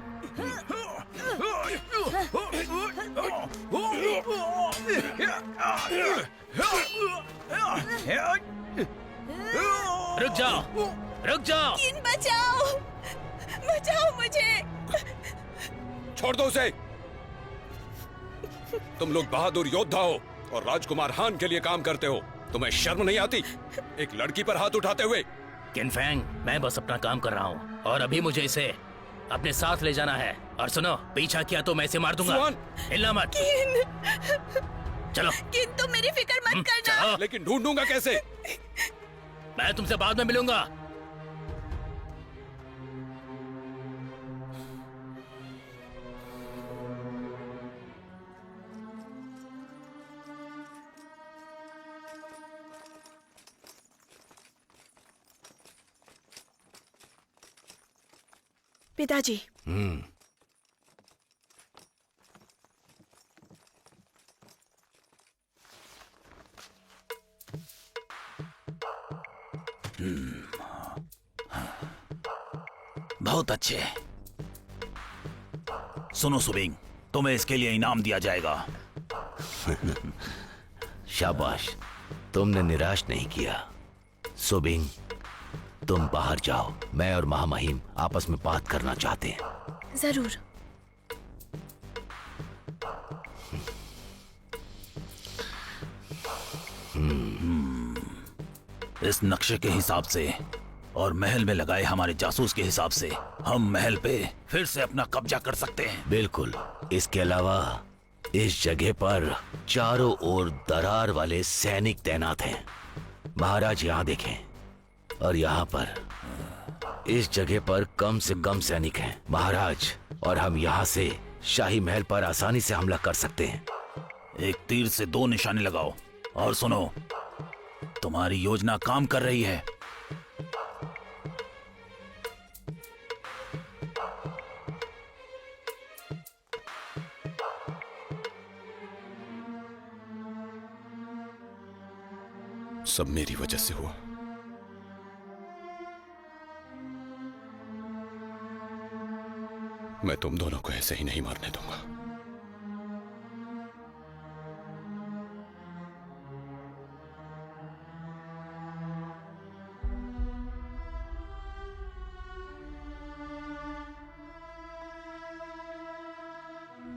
रुक जाओ, रुक जाओ। किन, बचाओ, बचाओ मुझे। छोड़ दो उसे। तुम लोग बहादुर योद्धा हो और राजकुमार हान के लिए काम करते हो। तुम्हें शर्म नहीं आती एक लड़की पर हाथ उठाते हुए? किनफैंग, मैं बस अपना काम कर रहा हूँ और अभी मुझे इसे अपने साथ ले जाना है। और सुनो, पीछा किया तो मैं इसे मार दूंगा। हिलना मत। किन, चलो। किन, तुम मेरी फिक्र मत करना। चलो। लेकिन ढूंढूंगा कैसे? मैं तुमसे बाद में मिलूंगा। पिताजी, बहुत अच्छे। सुनो सुबिंग, तुम्हें इसके लिए इनाम दिया जाएगा। शाबाश, तुमने निराश नहीं किया। सुबिंग, तुम बाहर जाओ। मैं और महामहिम आपस में बात करना चाहते हैं। जरूर। इस नक्शे के हिसाब से और महल में लगाए हमारे जासूस के हिसाब से हम महल पे फिर से अपना कब्जा कर सकते हैं। बिल्कुल। इसके अलावा इस जगह पर चारों ओर दरार वाले सैनिक तैनात हैं। महाराज यहाँ देखें, और यहाँ पर इस जगह पर कम से कम सैनिक हैं महाराज, और हम यहाँ से शाही महल पर आसानी से हमला कर सकते हैं। एक तीर से दो निशाने लगाओ। और सुनो, तुम्हारी योजना काम कर रही है। सब मेरी वजह से हुआ। मैं तुम दोनों को ऐसे ही नहीं मारने दूंगा।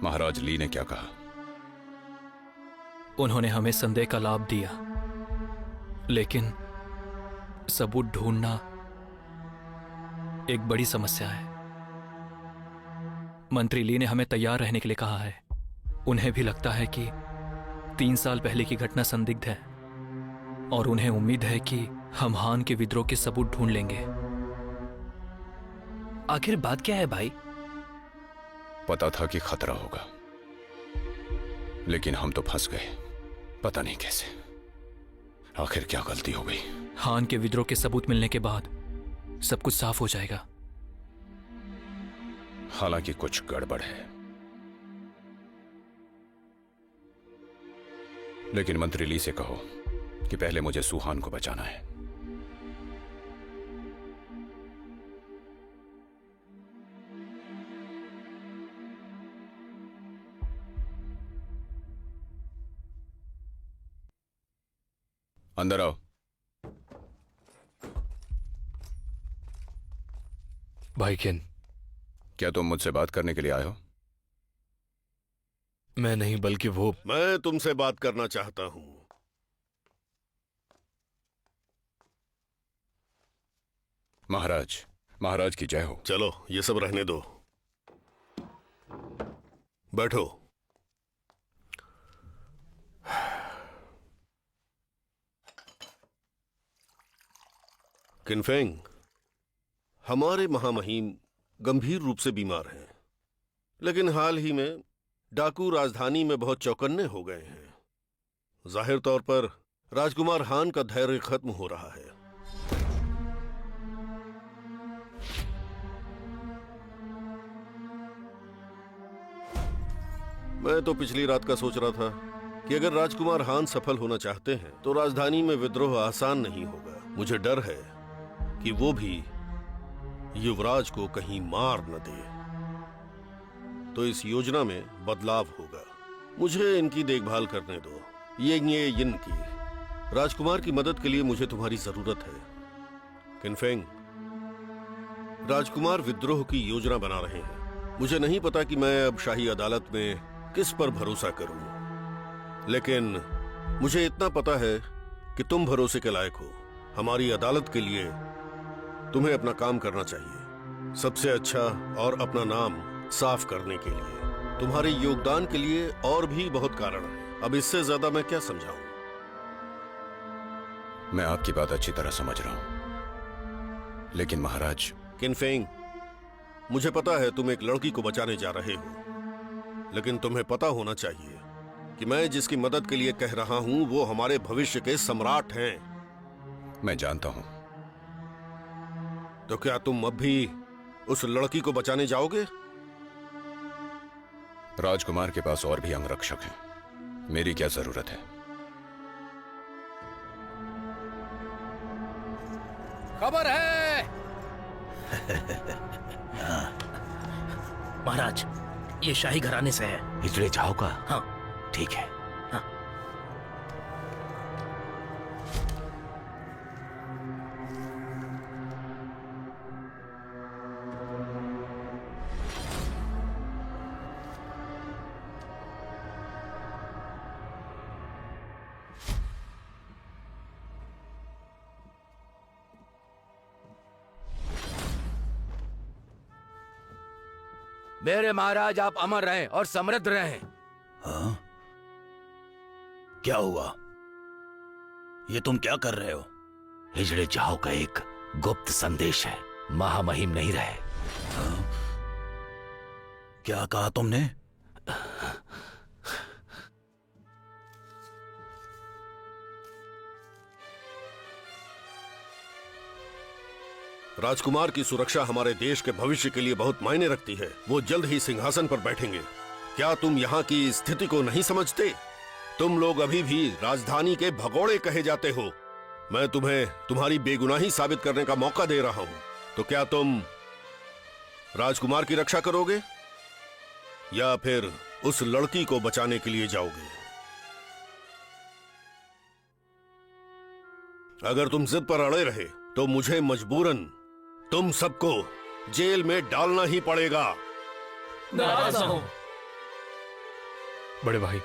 महाराज ली ने क्या कहा? उन्होंने हमें संदेह का लाभ दिया, लेकिन सबूत ढूंढना एक बड़ी समस्या है। मंत्री ली ने हमें तैयार रहने के लिए कहा है। उन्हें भी लगता है कि 3 साल पहले की घटना संदिग्ध है और उन्हें उम्मीद है कि हम हान के विद्रोह के सबूत ढूंढ लेंगे। आखिर बात क्या है भाई? पता था कि खतरा होगा, लेकिन हम तो फंस गए, पता नहीं कैसे। आखिर क्या गलती हो गई? हान के विद्रोह के सबूत मिलने के बाद सब कुछ साफ हो जाएगा। हालांकि कुछ गड़बड़ है, लेकिन मंत्री ली से कहो कि पहले मुझे सुहान को बचाना है। अंदर आओ। भाई किन, क्या तुम मुझसे बात करने के लिए आए हो? मैं नहीं, बल्कि वो। मैं तुमसे बात करना चाहता हूं। महाराज, महाराज की जय हो। चलो ये सब रहने दो, बैठो। किनफेंग, हमारे महामहिम गंभीर रूप से बीमार हैं, लेकिन हाल ही में डाकू राजधानी में बहुत चौकन्ने हो गए हैं। जाहिर तौर पर राजकुमार हान का धैर्य खत्म हो रहा है। मैं तो पिछली रात का सोच रहा था कि अगर राजकुमार हान सफल होना चाहते हैं तो राजधानी में विद्रोह आसान नहीं होगा। मुझे डर है कि वो भी युवराज को कहीं मार न दे, तो इस योजना में बदलाव होगा। मुझे इनकी देखभाल करने दो, ये इनकी। राजकुमार की मदद के लिए मुझे तुम्हारी जरूरत है। किनफेंग, राजकुमार विद्रोह की योजना बना रहे हैं। मुझे नहीं पता कि मैं अब शाही अदालत में किस पर भरोसा करूं, लेकिन मुझे इतना पता है कि तुम भरोसे के लायक हो। हमारी अदालत के लिए तुम्हें अपना काम करना चाहिए, सबसे अच्छा और अपना नाम साफ करने के लिए। तुम्हारे योगदान के लिए और भी बहुत कारण है। अब इससे ज्यादा मैं क्या समझाऊं? मैं आपकी बात अच्छी तरह समझ रहा हूं, लेकिन महाराज। किनफेंग, मुझे पता है तुम एक लड़की को बचाने जा रहे हो, लेकिन तुम्हें पता होना चाहिए कि मैं जिसकी मदद के लिए कह रहा हूं वो हमारे भविष्य के सम्राट हैं। मैं जानता हूं। तो क्या तुम अब भी उस लड़की को बचाने जाओगे? राजकुमार के पास और भी अंगरक्षक हैं, मेरी क्या जरूरत है? खबर है महाराज, ये शाही घराने से है। हिजड़े झाओ का? हाँ। ठीक है। हाँ। मेरे महाराज, आप अमर रहें और समृद्ध रहें। हाँ? क्या हुआ? ये तुम क्या कर रहे हो? हिजड़े झाओ का एक गुप्त संदेश है। महामहिम नहीं रहे। हाँ? क्या कहा तुमने? राजकुमार की सुरक्षा हमारे देश के भविष्य के लिए बहुत मायने रखती है। वो जल्द ही सिंहासन पर बैठेंगे। क्या तुम यहाँ की स्थिति को नहीं समझते? तुम लोग अभी भी राजधानी के भगोड़े कहे जाते हो। मैं तुम्हें तुम्हारी बेगुनाही साबित करने का मौका दे रहा हूं। तो क्या तुम राजकुमार की रक्षा करोगे या फिर उस लड़की को बचाने के लिए जाओगे? अगर तुम जिद पर अड़े रहे तो मुझे मजबूरन तुम सबको जेल में डालना ही पड़ेगा। नाराज हूं। बड़े भाई,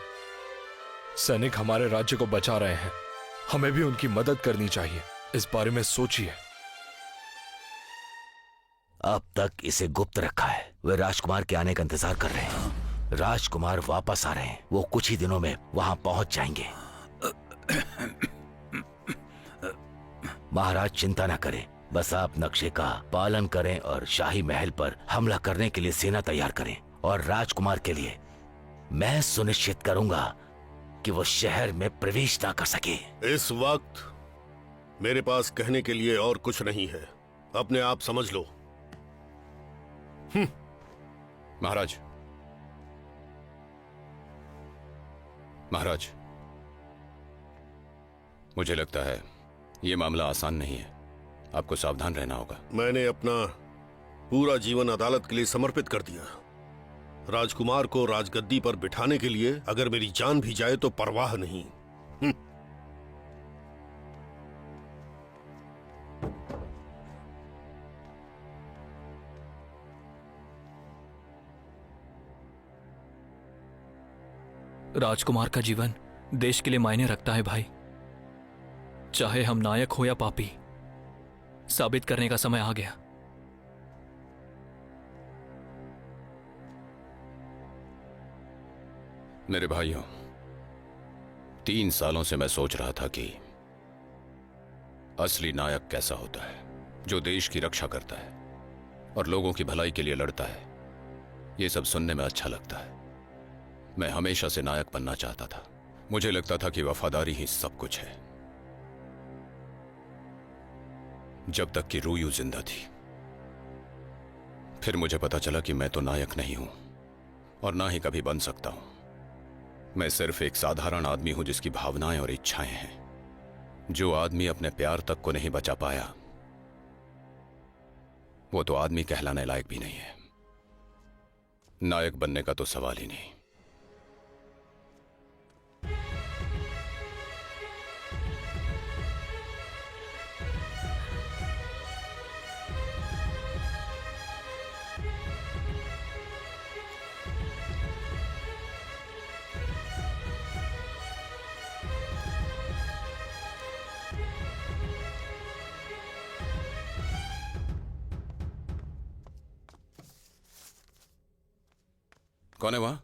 सैनिक हमारे राज्य को बचा रहे हैं, हमें भी उनकी मदद करनी चाहिए। इस बारे में सोचिए। अब तक इसे गुप्त रखा है। वे राजकुमार के आने का इंतजार कर रहे हैं। राजकुमार वापस आ रहे हैं। वो कुछ ही दिनों में वहां पहुंच जाएंगे। महाराज चिंता न करें, बस आप नक्शे का पालन करें और शाही महल पर हमला करने के लिए सेना तैयार करें। और राजकुमार के लिए मैं सुनिश्चित करूंगा कि वो शहर में प्रवेश ना कर सके। इस वक्त मेरे पास कहने के लिए और कुछ नहीं है, अपने आप समझ लो। महाराज, महाराज, मुझे लगता है यह मामला आसान नहीं है। आपको सावधान रहना होगा। मैंने अपना पूरा जीवन अदालत के लिए समर्पित कर दिया। राजकुमार को राजगद्दी पर बिठाने के लिए अगर मेरी जान भी जाए तो परवाह नहीं। राजकुमार का जीवन देश के लिए मायने रखता है भाई। चाहे हम नायक हो या पापी, साबित करने का समय आ गया। मेरे भाइयों, 3 सालों से मैं सोच रहा था कि असली नायक कैसा होता है, जो देश की रक्षा करता है और लोगों की भलाई के लिए लड़ता है। यह सब सुनने में अच्छा लगता है। मैं हमेशा से नायक बनना चाहता था। मुझे लगता था कि वफादारी ही सब कुछ है, जब तक कि रूयू जिंदा थी। फिर मुझे पता चला कि मैं तो नायक नहीं हूं और ना ही कभी बन सकता हूं। मैं सिर्फ एक साधारण आदमी हूं जिसकी भावनाएं और इच्छाएं हैं। जो आदमी अपने प्यार तक को नहीं बचा पाया, वो तो आदमी कहलाने लायक भी नहीं है। नायक बनने का तो सवाल ही नहीं। कौन है वहां?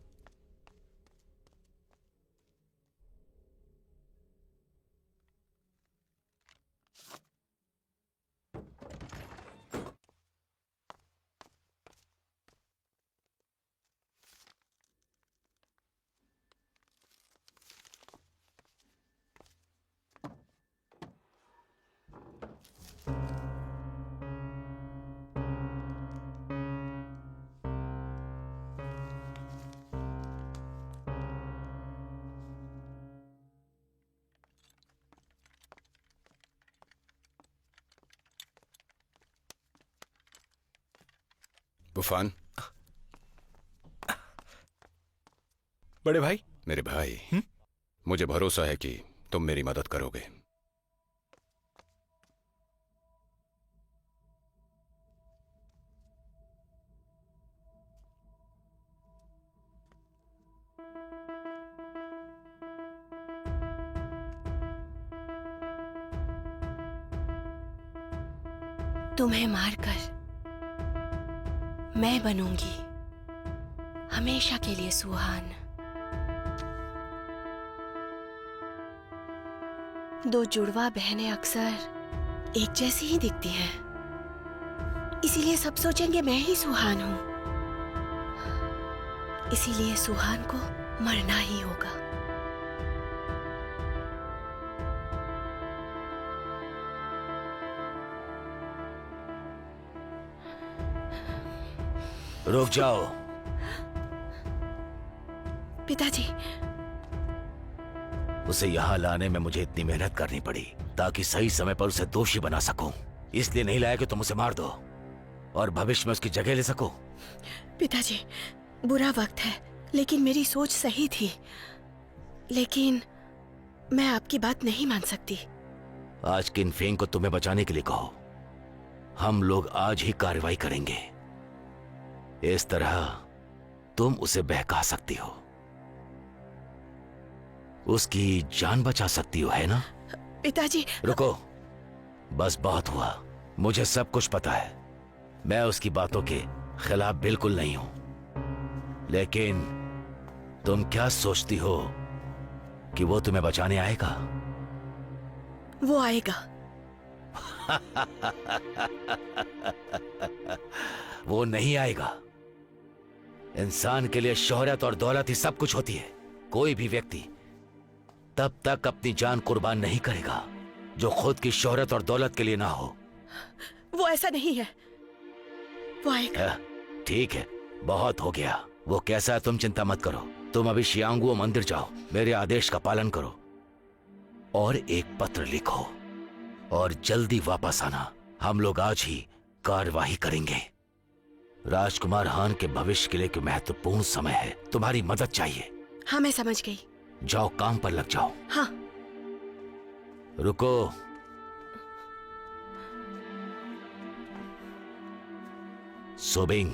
बुफान, बड़े भाई। मेरे भाई, मुझे भरोसा है कि तुम मेरी मदद करोगे। तुम्हें मारकर मैं बनूंगी हमेशा के लिए सुहान। 2 जुड़वा बहनें अक्सर एक जैसी ही दिखती हैं, इसीलिए सब सोचेंगे मैं ही सुहान हूं। इसीलिए सुहान को मरना ही होगा। रुक जाओ। पिताजी, उसे यहाँ लाने में मुझे इतनी मेहनत करनी पड़ी ताकि सही समय पर उसे दोषी बना सकूं। इसलिए नहीं लाया कि तुम उसे मार दो और भविष्य में उसकी जगह ले सको। पिताजी, बुरा वक्त है, लेकिन मेरी सोच सही थी। लेकिन मैं आपकी बात नहीं मान सकती। आज किन फेंग को तुम्हें बचाने के लिए कहो। हम लोग आज ही कार्रवाई करेंगे। इस तरह तुम उसे बहका सकती हो। उसकी जान बचा सकती हो, है ना? पिताजी। रुको, बस बहुत हुआ। मुझे सब कुछ पता है। मैं उसकी बातों के खिलाफ बिल्कुल नहीं हूं, लेकिन तुम क्या सोचती हो कि वो तुम्हें बचाने आएगा? वो आएगा। वो नहीं आएगा। इंसान के लिए शोहरत और दौलत ही सब कुछ होती है। कोई भी व्यक्ति तब तक अपनी जान कुर्बान नहीं करेगा जो खुद की शोहरत और दौलत के लिए ना हो। वो ऐसा नहीं है। वो आएगा। ठीक है, बहुत हो गया। वो कैसा है तुम चिंता मत करो। तुम अभी शियांगुओ मंदिर जाओ, मेरे आदेश का पालन करो और एक पत्र लिखो और जल्दी वापस आना। हम लोग आज ही कार्यवाही करेंगे। राजकुमार हान के भविष्य के लिए एक महत्वपूर्ण समय है। तुम्हारी मदद चाहिए। हाँ, मैं समझ गई। जाओ, काम पर लग जाओ। हाँ। रुको, सुबिंग,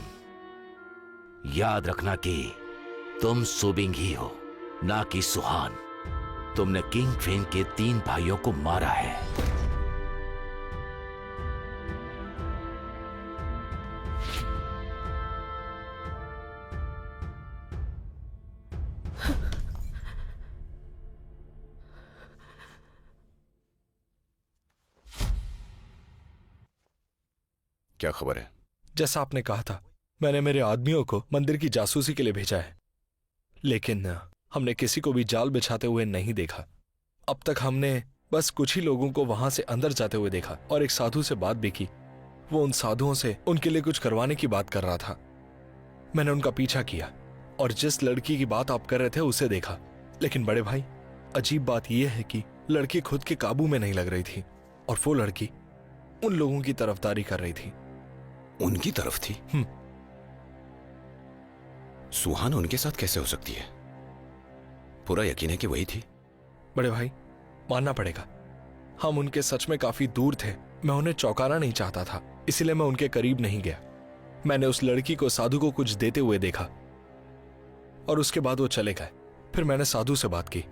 याद रखना कि तुम सुबिंग ही हो, ना कि सुहान। तुमने किंग फेन के 3 भाइयों को मारा है। क्या खबर है? जैसा आपने कहा था, मैंने मेरे आदमियों को मंदिर की जासूसी के लिए भेजा है, लेकिन हमने किसी को भी जाल बिछाते हुए नहीं देखा। अब तक हमने बस कुछ ही लोगों को वहां से अंदर जाते हुए देखा और एक साधु से बात भी की। वो उन साधुओं से उनके लिए कुछ करवाने की बात कर रहा था। मैंने उनका पीछा किया और जिस लड़की की बात आप कर रहे थे उसे देखा। लेकिन बड़े भाई, अजीब बात यह है कि लड़की खुद के काबू में नहीं लग रही थी और वो लड़की उन लोगों की तरफदारी कर रही थी। उनकी तरफ थी? सुहान उनके साथ कैसे हो सकती है? पूरा यकीन है कि वही थी। बड़े भाई, मानना पड़ेगा, हम उनके सच में काफी दूर थे। मैं उन्हें चौंकाना नहीं चाहता था, इसीलिए मैं उनके करीब नहीं गया। मैंने उस लड़की को साधु को कुछ देते हुए देखा और उसके बाद वो चले गए। फिर मैंने साधु से बात की।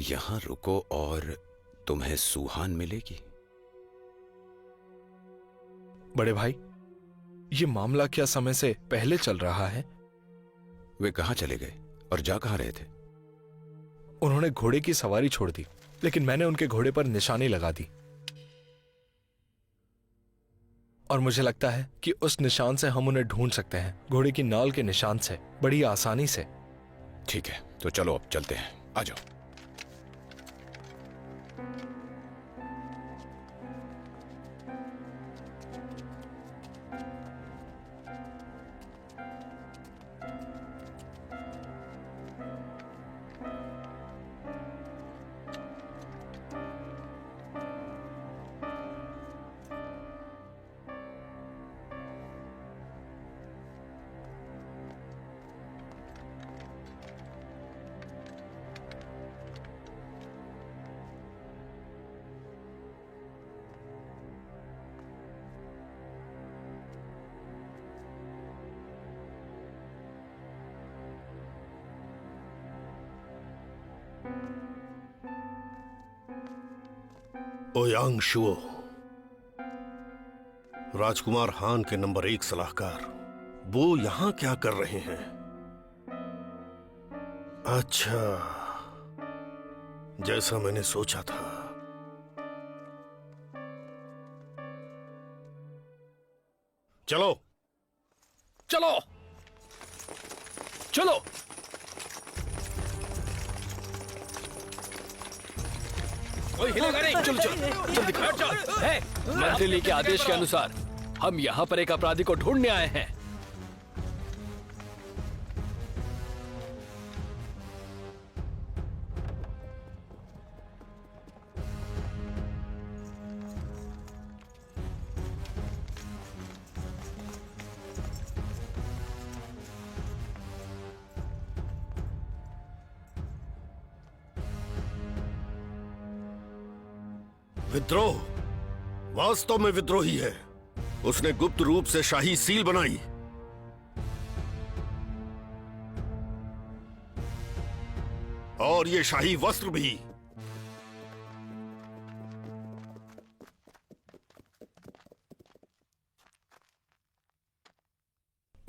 यहां रुको और तुम्हें सुहान मिलेगी। बड़े भाई, ये मामला क्या समय से पहले चल रहा है? वे कहां चले गए और जा कहां रहे थे? उन्होंने घोड़े की सवारी छोड़ दी, लेकिन मैंने उनके घोड़े पर निशानी लगा दी और मुझे लगता है कि उस निशान से हम उन्हें ढूंढ सकते हैं। घोड़े की नाल के निशान से, बड़ी आसानी से। ठीक है, तो चलो अब चलते हैं। आ जाओ। ओयांग शुओ, राजकुमार हान के नंबर 1 सलाहकार, वो यहां क्या कर रहे हैं? अच्छा, जैसा मैंने सोचा था। चलो चलो चलो। कोई हिलेगा नहीं। चलो चलो जल्दी बैठ जाओ। मंत्री के आदेश के अनुसार हम यहाँ पर एक अपराधी को ढूंढने आए हैं। विद्रोह वास्तव में विद्रोही है। उसने गुप्त रूप से शाही सील बनाई। और ये शाही वस्त्र भी।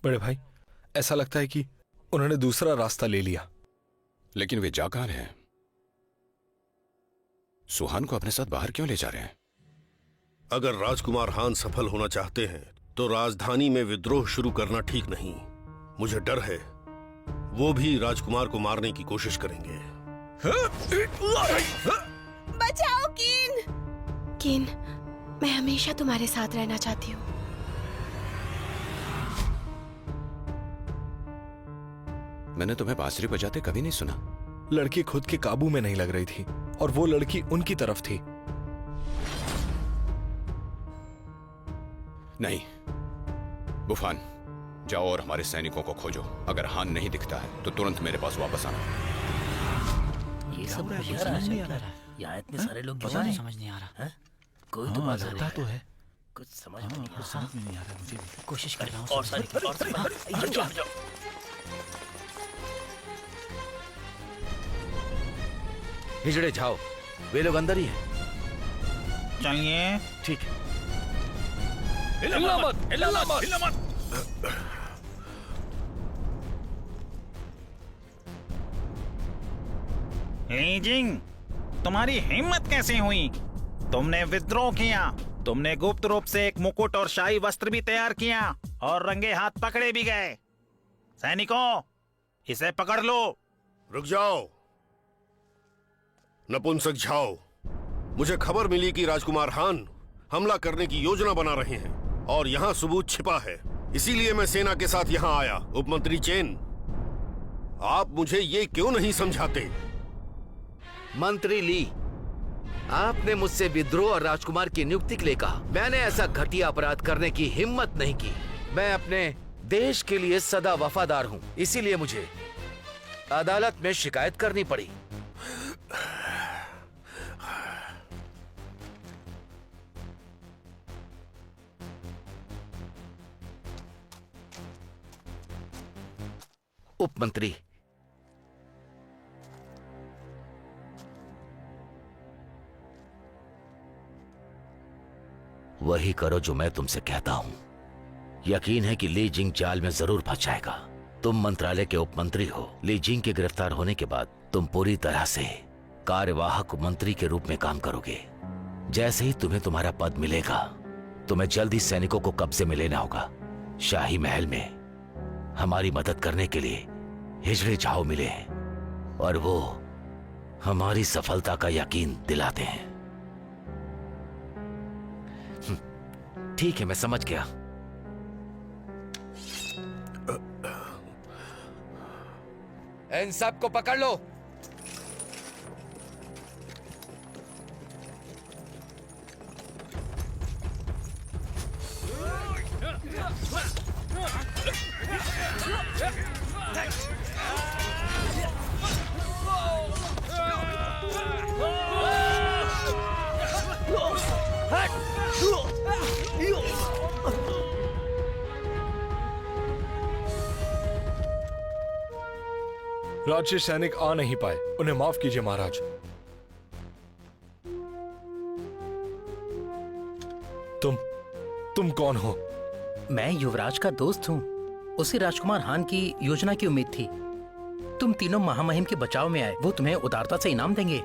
बड़े भाई, ऐसा लगता है कि उन्होंने दूसरा रास्ता ले लिया। लेकिन वे जा कहां रहे हैं? सुहान को अपने साथ बाहर क्यों ले जा रहे हैं? अगर राजकुमार हान सफल होना चाहते हैं तो राजधानी में विद्रोह शुरू करना ठीक नहीं। मुझे डर है वो भी राजकुमार को मारने की कोशिश करेंगे। बचाओ किन। किन, मैं हमेशा तुम्हारे साथ रहना चाहती हूँ। मैंने तुम्हें बांसुरी बजाते कभी नहीं सुना। लड़की खुद के काबू में नहीं लग रही थी और वो लड़की उनकी तरफ थी। नहीं, बुफान, जाओ और हमारे सैनिकों को खोजो। अगर हान नहीं दिखता है तो तुरंत मेरे पास वापस आना। ये सब कुछ समझ नहीं आ रहा। यहाँ इतने सारे लोग क्यों नहीं समझ नहीं आ रहा है? कोई तो बात लगता तो है। कुछ समझ में नहीं आ रहा। समझ में नहीं आ रहा मुझे भी। कोशिश कर रहा हूँ। और सारी हिजड़े जाओ, वे लोग अंदर ही हैं। चलिए। ठीक है। हिलना मत, हिलना मत, हिलना मत। लीजिंग, तुम्हारी हिम्मत कैसे हुई? तुमने विद्रोह किया, तुमने गुप्त रूप से एक मुकुट और शाही वस्त्र भी तैयार किया और रंगे हाथ पकड़े भी गए। सैनिकों, इसे पकड़ लो। रुक जाओ नपुंसक झाओ। मुझे खबर मिली कि राजकुमार हान हमला करने की योजना बना रहे हैं और यहाँ सबूत छिपा है। इसीलिए मैं सेना के साथ यहाँ आया। उपमंत्री चेन, आप मुझे ये क्यों नहीं समझाते? मंत्री ली, आपने मुझसे विद्रोह और राजकुमार की नियुक्ति के लिए कहा। मैंने ऐसा घटिया अपराध करने की हिम्मत नहीं की। मैं अपने देश के लिए सदा वफादार हूँ, इसीलिए मुझे अदालत में शिकायत करनी पड़ी। उपमंत्री, वही करो जो मैं तुमसे कहता हूं। यकीन है कि ली जिंग जाल में जरूर फंस जाएगा। तुम मंत्रालय के उपमंत्री हो। ली जिंग के गिरफ्तार होने के बाद तुम पूरी तरह से कार्यवाहक मंत्री के रूप में काम करोगे। जैसे ही तुम्हें तुम्हारा पद मिलेगा, तुम्हें जल्दी सैनिकों को कब्जे में लेना होगा। शाही महल में हमारी मदद करने के लिए हिजड़े झाओ मिले हैं और वो हमारी सफलता का यकीन दिलाते हैं। ठीक है, मैं समझ गया। इन सबको पकड़ लो। राज्य सैनिक आ नहीं पाए, उन्हें माफ कीजिए महाराज। तुम कौन हो? मैं युवराज का दोस्त हूँ। उसे राजकुमार हान की योजना की उम्मीद थी। तुम तीनों महामहिम के बचाव में आए, वो तुम्हें उदारता से इनाम देंगे।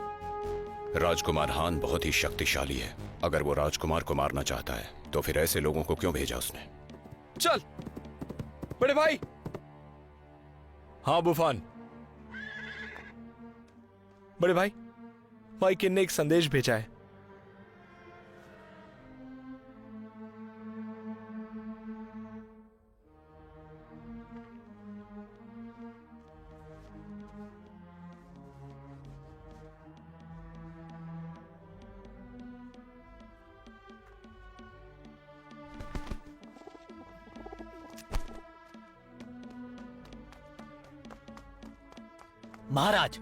राजकुमार हान बहुत ही शक्तिशाली है। अगर वो राजकुमार को मारना चाहता है तो फिर ऐसे लोगों को क्यों भेजा उसने? चल बड़े भाई। हाँ बुफान। बड़े भाई, भाई किन ने एक संदेश भेजा है। महाराज,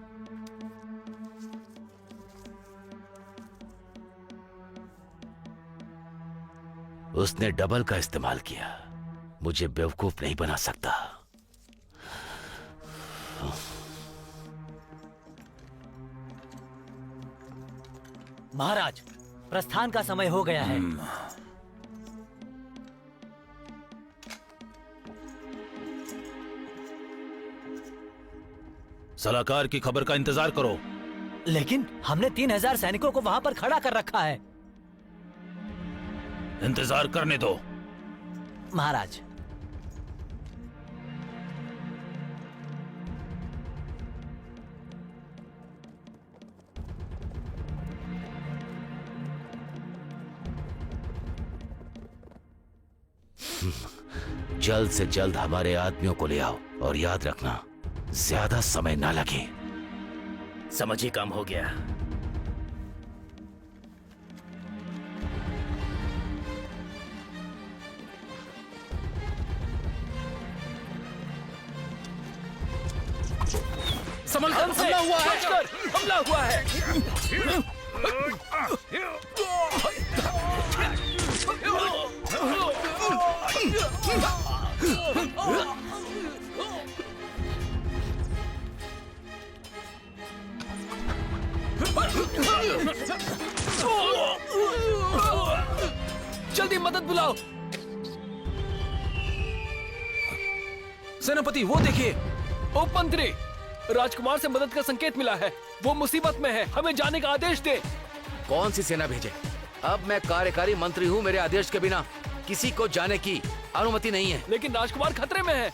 उसने डबल का इस्तेमाल किया। मुझे बेवकूफ नहीं बना सकता। महाराज, प्रस्थान का समय हो गया है। सलाहकार की खबर का इंतजार करो। लेकिन हमने 3000 सैनिकों को वहां पर खड़ा कर रखा है। इंतजार करने दो। महाराज, जल्द से जल्द हमारे आदमियों को ले आओ और याद रखना, ज्यादा समय ना लगे। समझ ही काम हो गया। समलदन से हमला हुआ है। जल्दी मदद बुलाओ। सेनापति, वो देखिए। उप मंत्री, राजकुमार से मदद का संकेत मिला है। वो मुसीबत में है, हमें जाने का आदेश दे। कौन सी सेना भेजे? अब मैं कार्यकारी मंत्री हूँ, मेरे आदेश के बिना किसी को जाने की अनुमति नहीं है। लेकिन राजकुमार खतरे में है।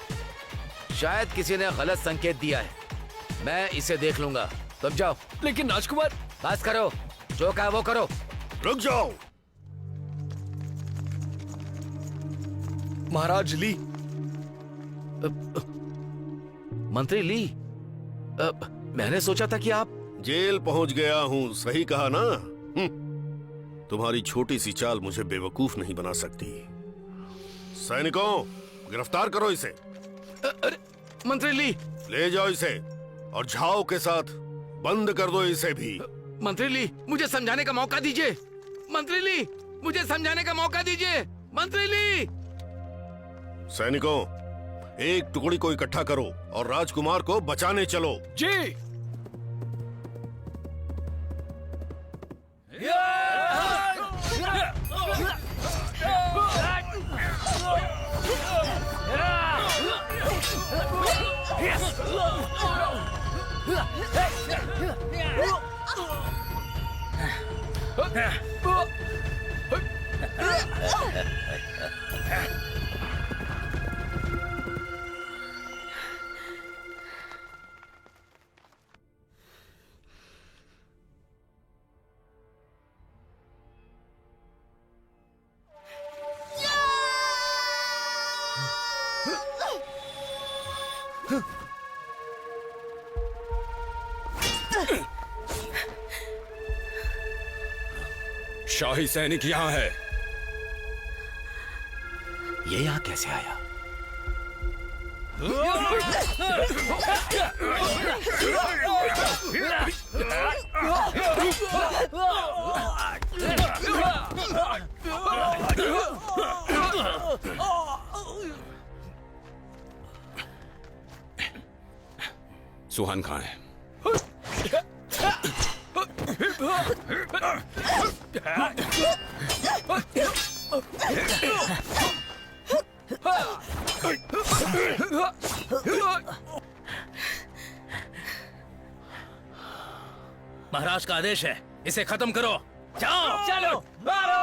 शायद किसी ने गलत संकेत दिया है, मैं इसे देख लूंगा। तुम जाओ। लेकिन राजकुमार। बस करो, जो कहा वो करो। रुक जाओ। महाराज ली। मंत्री ली, मैंने सोचा था कि आप जेल पहुंच गया हूँ, सही कहा ना? तुम्हारी छोटी सी चाल मुझे बेवकूफ नहीं बना सकती। सैनिकों, गिरफ्तार करो इसे। अरे मंत्री ली, ले जाओ इसे और झाओ के साथ बंद कर दो इसे भी। मंत्री ली, मुझे समझाने का मौका दीजिए। मंत्री ली, मुझे समझाने का मौका दीजिए। मंत्री ली। सैनिकों, एक टुकड़ी को इकट्ठा करो और राजकुमार को बचाने चलो। जी। शाही सैनिक यहाँ है। ये यहाँ कैसे आया? सुहान कहाँ है? महाराज का आदेश है, इसे खत्म करो। जाओ। चलो, मारो।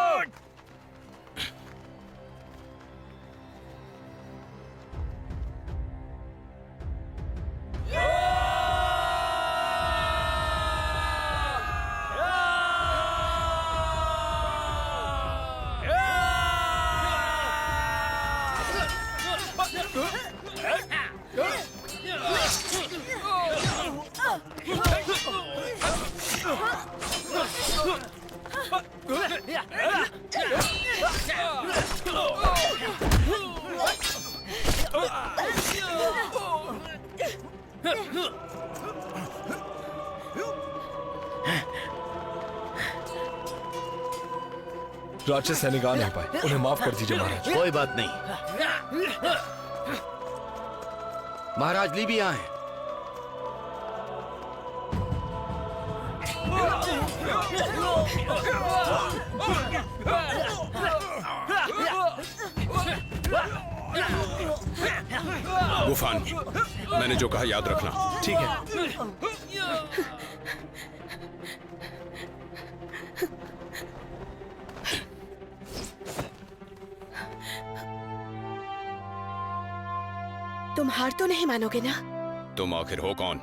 राज्य सैनिक आ नहीं पाए, उन्हें माफ कर दीजिए महाराज। कोई बात नहीं। महाराज लीबिया हैं। गुफान, मैंने जो कहा याद रखना। ठीक है। तुम हार तो नहीं मानोगे ना? तुम आखिर हो कौन?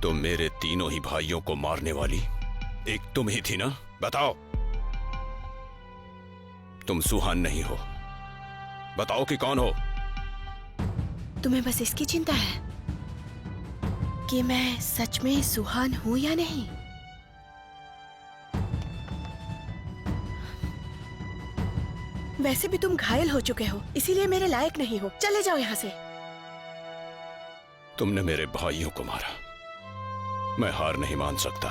तुम मेरे तीनों ही भाइयों को मारने वाली एक तुम ही थी ना? बताओ। तुम सुहान नहीं हो, बताओ कि कौन हो? तुम्हें बस इसकी चिंता है कि मैं सच में सुहान हूं या नहीं? वैसे भी तुम घायल हो चुके हो, इसीलिए मेरे लायक नहीं हो। चले जाओ यहाँ से। तुमने मेरे भाइयों को मारा, मैं हार नहीं मान सकता।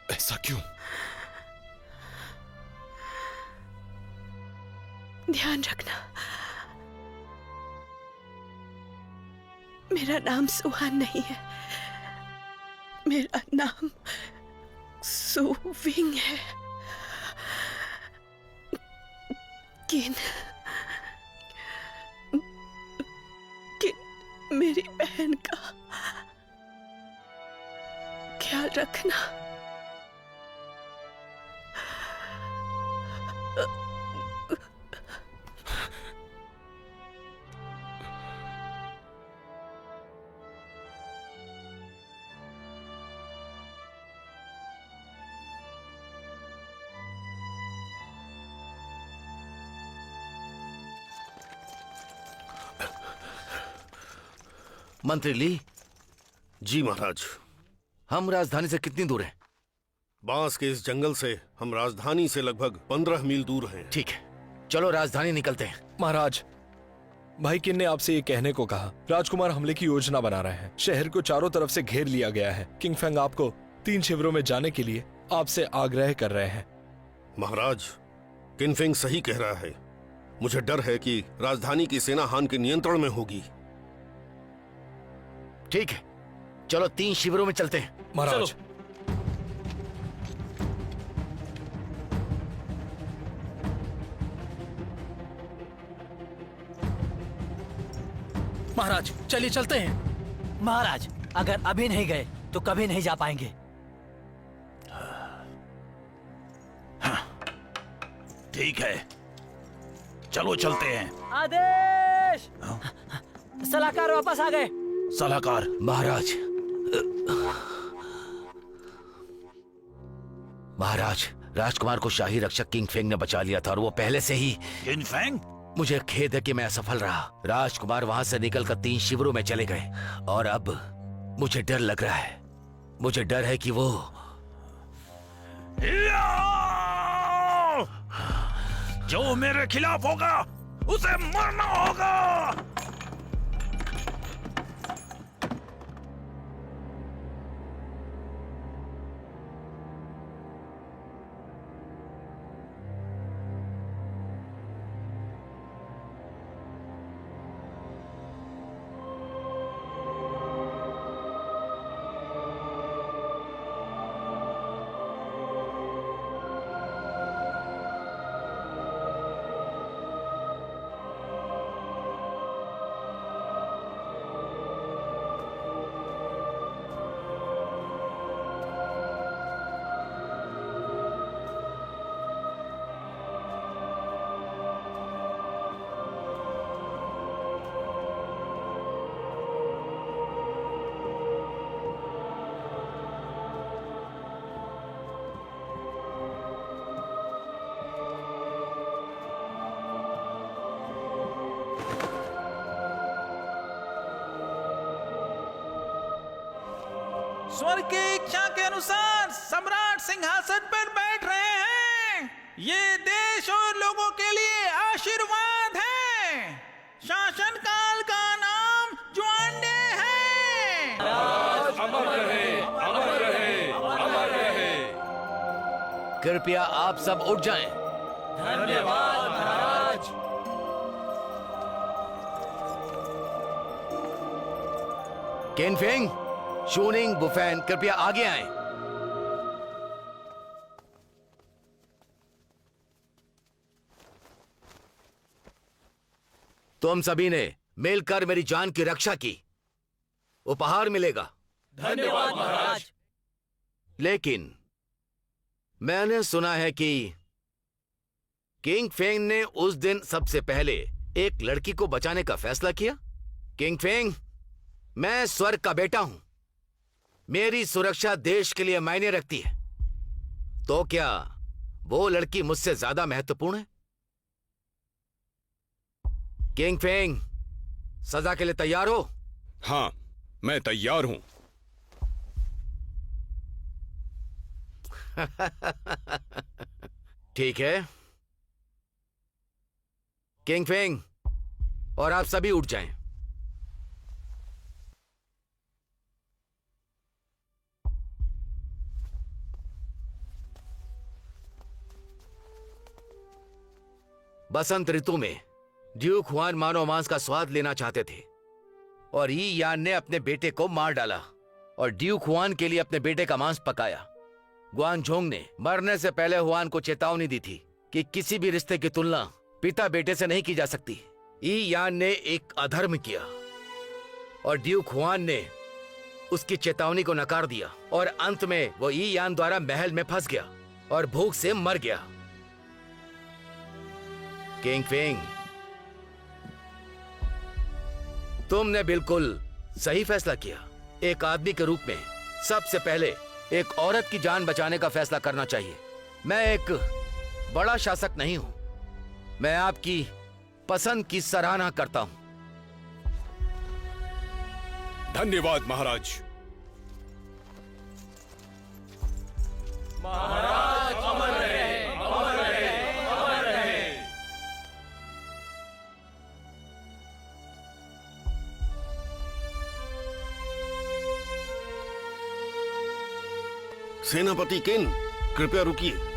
ऐसा क्यों? ध्यान रखना, मेरा नाम सुहान नहीं है, मेरा नाम सुविंग है। किन मेरी बहन का ख्याल रखना। मंत्री ली। जी महाराज। हम राजधानी से कितनी दूर हैं? बांस के इस जंगल से हम राजधानी से लगभग 15 मील दूर हैं। ठीक है, चलो राजधानी निकलते हैं। महाराज, भाई किन ने आपसे ये कहने को कहा। राजकुमार हमले की योजना बना रहे हैं। शहर को चारों तरफ से घेर लिया गया है। किंग फेंग आपको 3 शिविरों में जाने के लिए आपसे आग्रह कर रहे हैं। महाराज, किंग फेंग सही कह रहा है। मुझे डर है कि राजधानी की सेना हान के नियंत्रण में होगी। ठीक है, चलो 3 शिविरों में चलते हैं। महाराज, महाराज चलिए चलते हैं। महाराज, अगर अभी नहीं गए तो कभी नहीं जा पाएंगे। ठीक है, चलो चलते हैं। आदेश! सलाहकार वापस आ गए। सलाहकार। महाराज, महाराज, राजकुमार को शाही रक्षक किंग फेंग ने बचा लिया था और वो पहले से ही। King Feng? मुझे खेद है कि मैं असफल रहा। राजकुमार वहां से निकलकर 3 शिविरों में चले गए और अब मुझे डर लग रहा है। मुझे डर है कि वो जो मेरे खिलाफ होगा उसे मरना होगा। स्वर्ग की इच्छा के अनुसार सम्राट सिंहासन पर बैठ रहे हैं। ये देश और लोगों के लिए आशीर्वाद है। शासन काल का नाम जुआंडे है। अमर रहे, अमर रहे, अमर रहे। कृपया आप सब उठ जाएं। धन्यवाद महाराज। केनफेंग, शूनिंग, बुफैन, कृपया आगे आएं। तुम सभी ने मिलकर मेरी जान की रक्षा की। उपहार मिलेगा। धन्यवाद महाराज। लेकिन मैंने सुना है कि किंग फेंग ने उस दिन सबसे पहले एक लड़की को बचाने का फैसला किया। किंग फेंग, मैं स्वर्ग का बेटा हूं। मेरी सुरक्षा देश के लिए मायने रखती है। तो क्या वो लड़की मुझसे ज्यादा महत्वपूर्ण है? किंग फेंग, सजा के लिए तैयार हो? हाँ, मैं तैयार हूं। ठीक है। किंग फेंग, और आप सभी उठ जाएं। बसंत ऋतु में ड्यूक हुआन मानव मांस का स्वाद लेना चाहते थे और यी यान ने अपने बेटे को मार डाला और ड्यूक हुआन के लिए अपने बेटे का मांस पकाया। ग्वांगझोंग ने मरने से पहले हुआन को चेतावनी दी थी कि किसी भी रिश्ते की तुलना पिता बेटे से नहीं की जा सकती। यी यान ने एक अधर्म किया और ड्यूक हुआन ने उसकी चेतावनी को नकार दिया और अंत में वो यी यान द्वारा महल में फंस गया और भूख से मर गया। किंग फेंग, तुमने बिल्कुल सही फैसला किया। एक आदमी के रूप में सबसे पहले एक औरत की जान बचाने का फैसला करना चाहिए। मैं एक बड़ा शासक नहीं हूं। मैं आपकी पसंद की सराहना करता हूं। धन्यवाद महाराज। महाराज अमर रहे, अमर रहे, अमर रहे। सेनापति किन, कृपया रुकिए।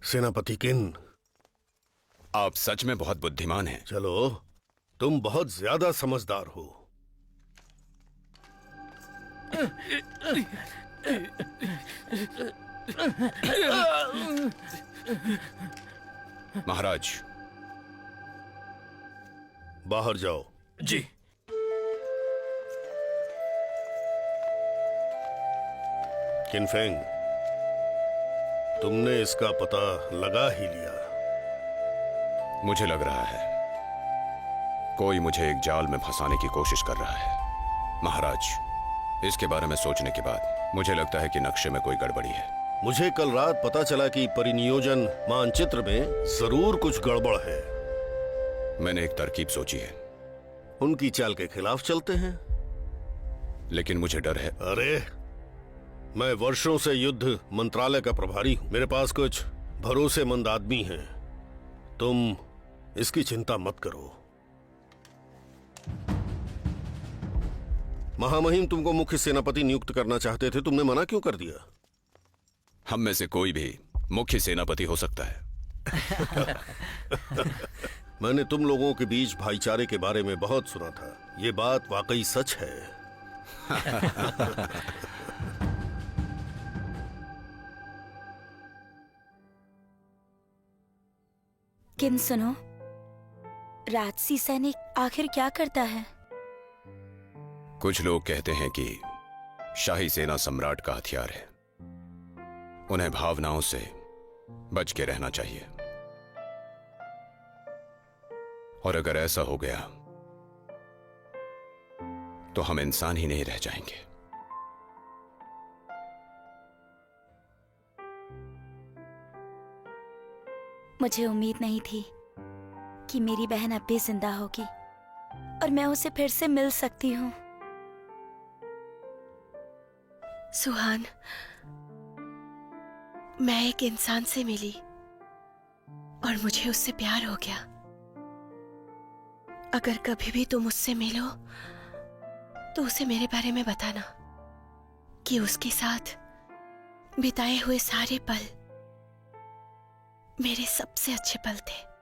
सेनापति किन, आप सच में बहुत बुद्धिमान हैं। चलो, तुम बहुत ज्यादा समझदार हो। महाराज, बाहर जाओ। जी। किनफेंग, तुमने इसका पता लगा ही लिया। मुझे लग रहा है कोई मुझे एक जाल में फंसाने की कोशिश कर रहा है। महाराज, इसके बारे में सोचने के बाद मुझे लगता है कि नक्शे में कोई गड़बड़ी है। मुझे कल रात पता चला कि परिनियोजन मानचित्र में जरूर कुछ गड़बड़ है। मैंने एक तरकीब सोची है। उनकी चाल के खिलाफ चलते हैं। लेकिन मुझे डर है। अरे, मैं वर्षों से युद्ध मंत्रालय का प्रभारी हूं। मेरे पास कुछ भरोसेमंद आदमी हैं। तुम इसकी चिंता मत करो। महामहिम तुमको मुख्य सेनापति नियुक्त करना चाहते थे, तुमने मना क्यों कर दिया? हम में से कोई भी मुख्य सेनापति हो सकता है। मैंने तुम लोगों के बीच भाईचारे के बारे में बहुत सुना था। ये बात वाकई सच है। किन सुनो, राजसी सैनिक आखिर क्या करता है? कुछ लोग कहते हैं कि शाही सेना सम्राट का हथियार है। उन्हें भावनाओं से बच के रहना चाहिए, और अगर ऐसा हो गया तो हम इंसान ही नहीं रह जाएंगे। मुझे उम्मीद नहीं थी कि मेरी बहन अब भी जिंदा होगी और मैं उसे फिर से मिल सकती हूँ। सुहान, मैं एक इंसान से मिली और मुझे उससे प्यार हो गया। अगर कभी भी तुम उससे मिलो तो उसे मेरे बारे में बताना कि उसके साथ बिताए हुए सारे पल मेरे सबसे अच्छे पल थे।